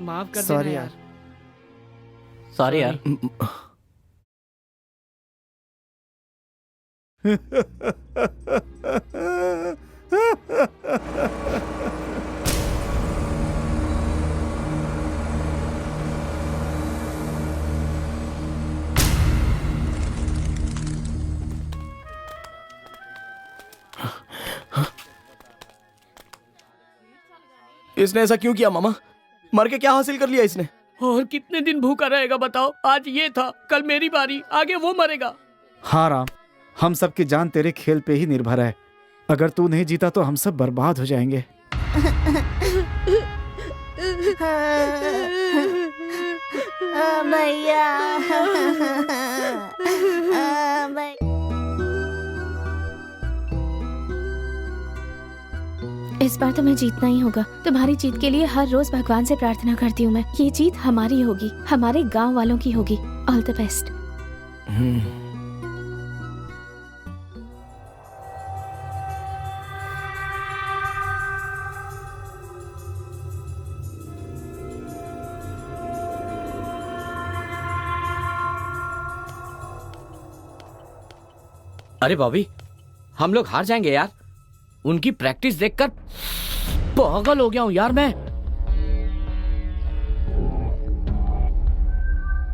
माफ कर देना सॉरी यार। सॉरी यार। इसने ऐसा क्यों किया मामा? मर के क्या हासिल कर लिया इसने? और कितने दिन भूखा रहेगा बताओ? आज ये था, कल मेरी बारी, आगे वो मरेगा। हाँ राम, हम सब की जान तेरे खेल पे ही निर्भर है। अगर तू नहीं जीता तो हम सब बर्बाद हो जाएंगे। भैया। इस बार तो मैं जीतना ही होगा। तुम्हारी जीत के लिए हर रोज भगवान से प्रार्थना करती हूँ मैं। ये जीत हमारी होगी, हमारे गांव वालों की होगी। All the best. अरे बॉबी, हम लोग हार जाएंगे यार। उनकी प्रैक्टिस देखकर पागल हो गया हूँ यार मैं।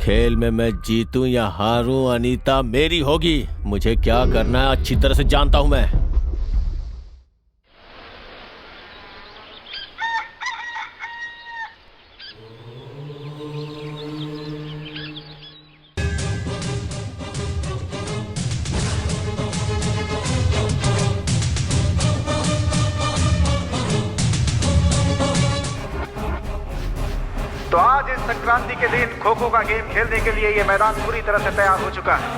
खेल में मैं जीतूं या हारूं, अनीता मेरी होगी। मुझे क्या करना है अच्छी तरह से जानता हूं मैं। तो आज इस संक्रांति के दिन खो खो का गेम खेलने के लिए ये मैदान पूरी तरह से तैयार हो चुका है।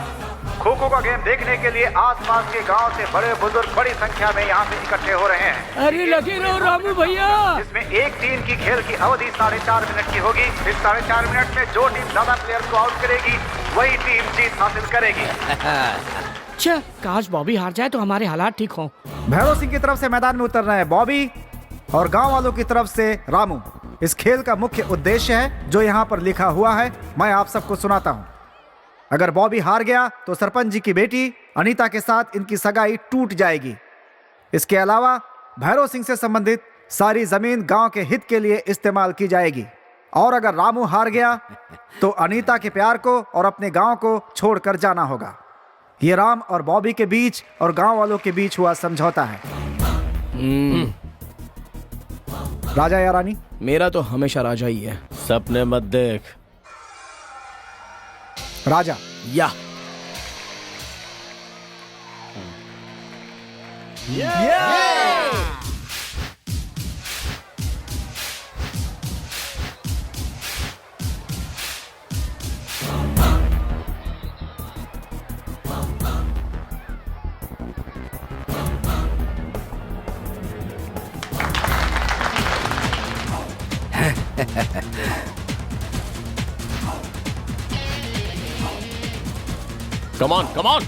खो खो का गेम देखने के लिए आसपास के गांव से बड़े बुजुर्ग बड़ी संख्या में यहाँ से इकट्ठे हो रहे हैं। अरे लगे रहो रामू भैया। इसमें एक टीम की खेल की अवधि 4.5 मिनट की होगी। इस 4.5 मिनट में जो टीम ज्यादा प्लेयर को आउट करेगी वही टीम जीत हासिल करेगी। अच्छा, काश बॉबी हार जाए तो हमारे हालात ठीक हों। भैरव सिंह की तरफ से मैदान में उतर रहे हैं बॉबी और गांव वालों की तरफ से रामू। इस खेल का मुख्य उद्देश्य है जो यहाँ पर लिखा हुआ है, मैं आप सबको सुनाता हूँ। अगर बॉबी हार गया तो सरपंच जी की बेटी अनीता के साथ इनकी सगाई टूट जाएगी। इसके अलावा भैरव सिंह से संबंधित सारी जमीन गांव के हित के लिए इस्तेमाल की जाएगी। और अगर रामू हार गया तो अनीता के प्यार को और अपने गांव को छोड़कर जाना होगा। ये राम और बॉबी के बीच और गांव वालों के बीच हुआ समझौता है। राजा या रानी? मेरा तो हमेशा राजा ही है। सपने मत देख। राजा। या Come on, come on.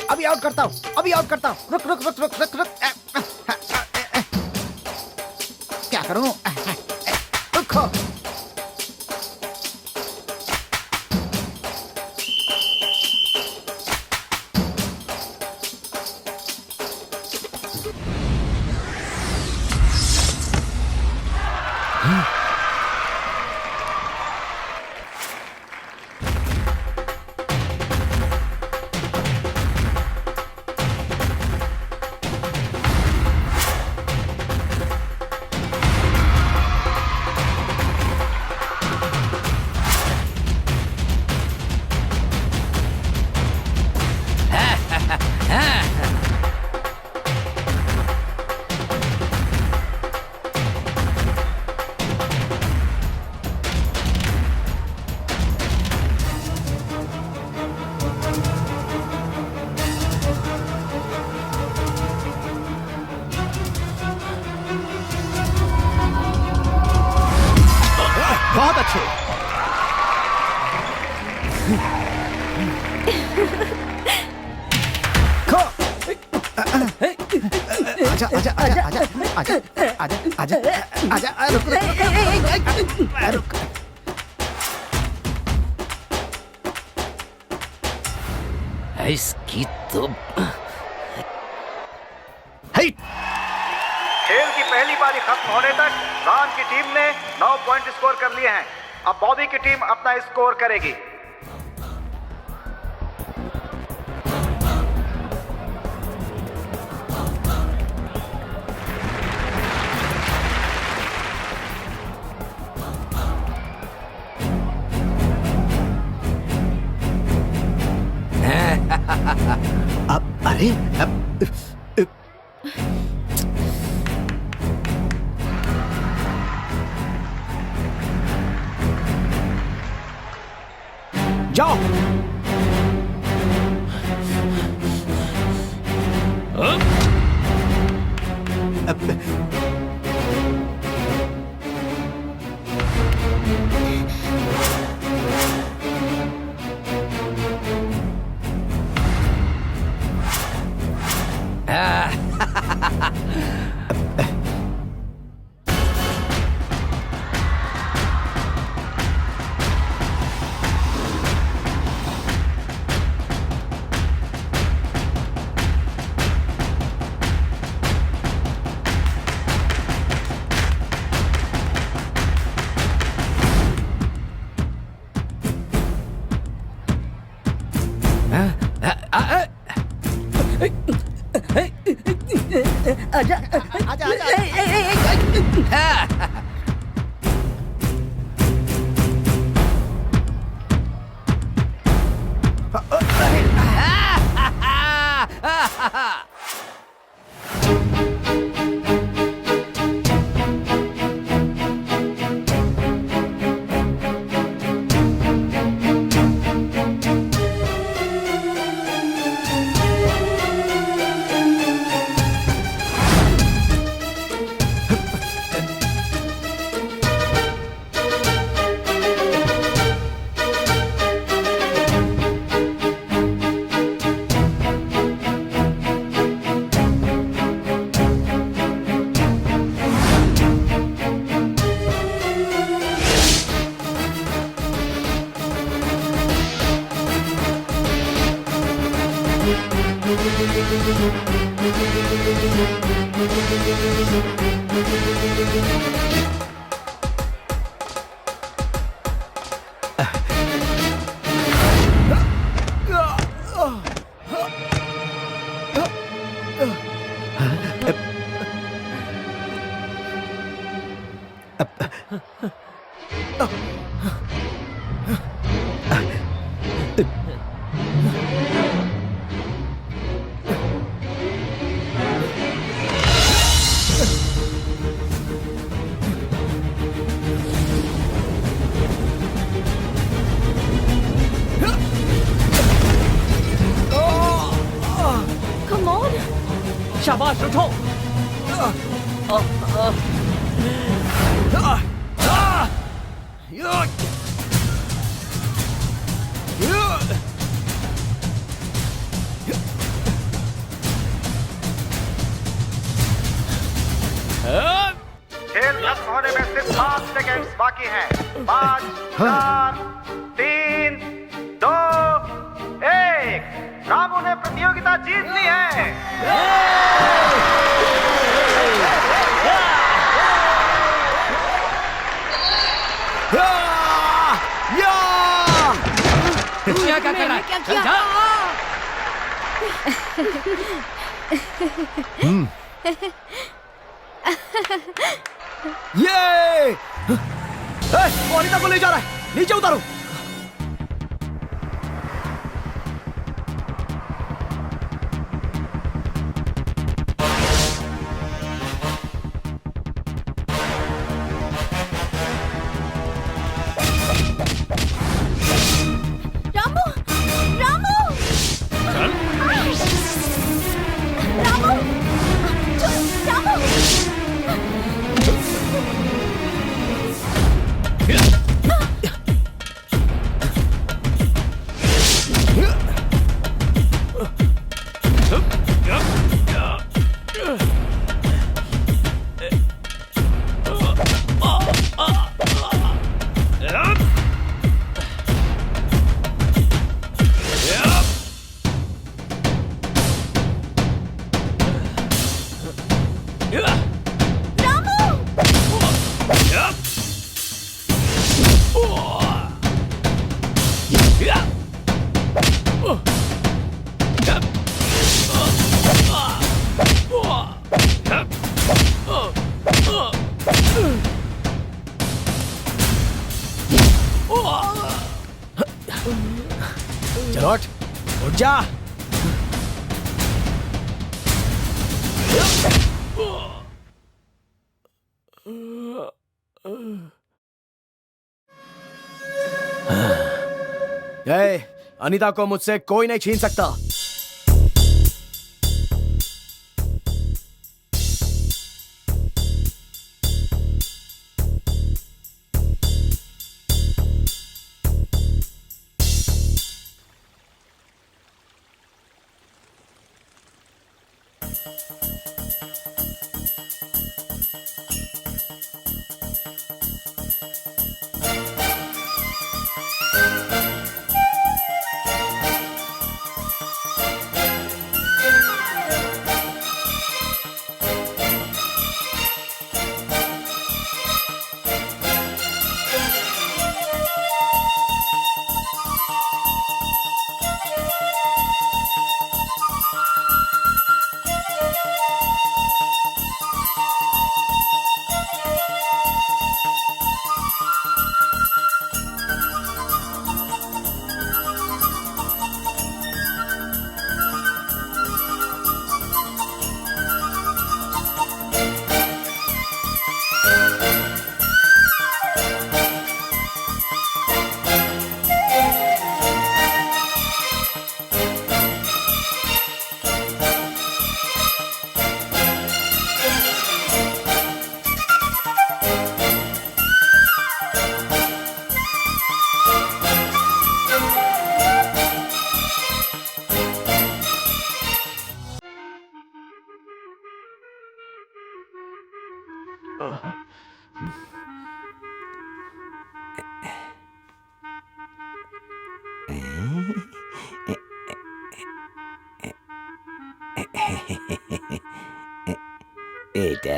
अभी आउट करता हूँ, अभी आउट करता हूँ। रुक रुक रुक रुक रुक रुक। क्या करूँ? रुको। बहुत अच्छे। आजा आजा आजा आजा आजा आजा आजा आजा रुक रुक। इसकी तो खेल की पहली पारी खत्म होने तक राम की टीम ने 9 पॉइंट स्कोर कर लिए हैं। अब बॉबी की टीम अपना स्कोर करेगी। अब अरे अब जाओ। Come on. शाबाश, उठो। खेल खत्म होने में सिर्फ 5 सेकंड्स बाकी हैं। 5, 4, 3, 2, 1। रामू ने प्रतियोगिता जीत ली है। क्या कर रहा है? चल जा। ये वो अनीता को ले जा रहा है, नीचे उतारो। रामू, रामू, रामू, रामू। चलो उठ जा। अनीता को मुझसे कोई नहीं छीन सकता। बेटा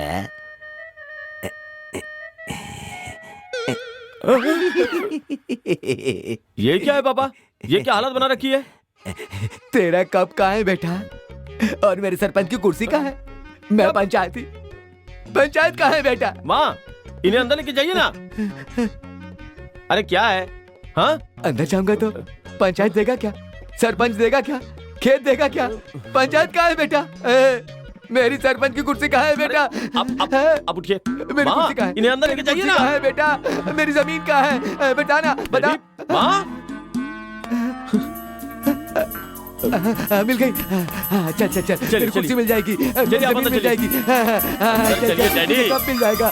ये क्या है पापा? ये क्या हालत बना रखी है? तेरा कप कहाँ है बेटा? और मेरे सरपंच की कुर्सी कहाँ है? मैं पंचायती, पंचायत कहाँ है बेटा? माँ, इन्हें अंदर लेके जाइए ना। अरे क्या है? हाँ, अंदर जाऊंगा तो पंचायत देगा क्या? सरपंच देगा क्या? खेत देगा क्या? पंचायत कहाँ है बेटा? मेरी सरपंच की कुर्सी कहाँ है बेटा? अब उठिए। मेरी माँ, कुर्सी कहाँ है? इन्हें अंदर लेके जाइए ना। कहाँ है बेटा? मेरी जमीन कहाँ है? बता ना, बता। माँ, मिल गई। चल चल चल, चलिए, मेरी कुर्सी चलिए। मिल जाएगी, चलिए, आप जमीन अंदर मिल चलिए। जाएगी। चलिए, डैडी। कब मिल जाएगा?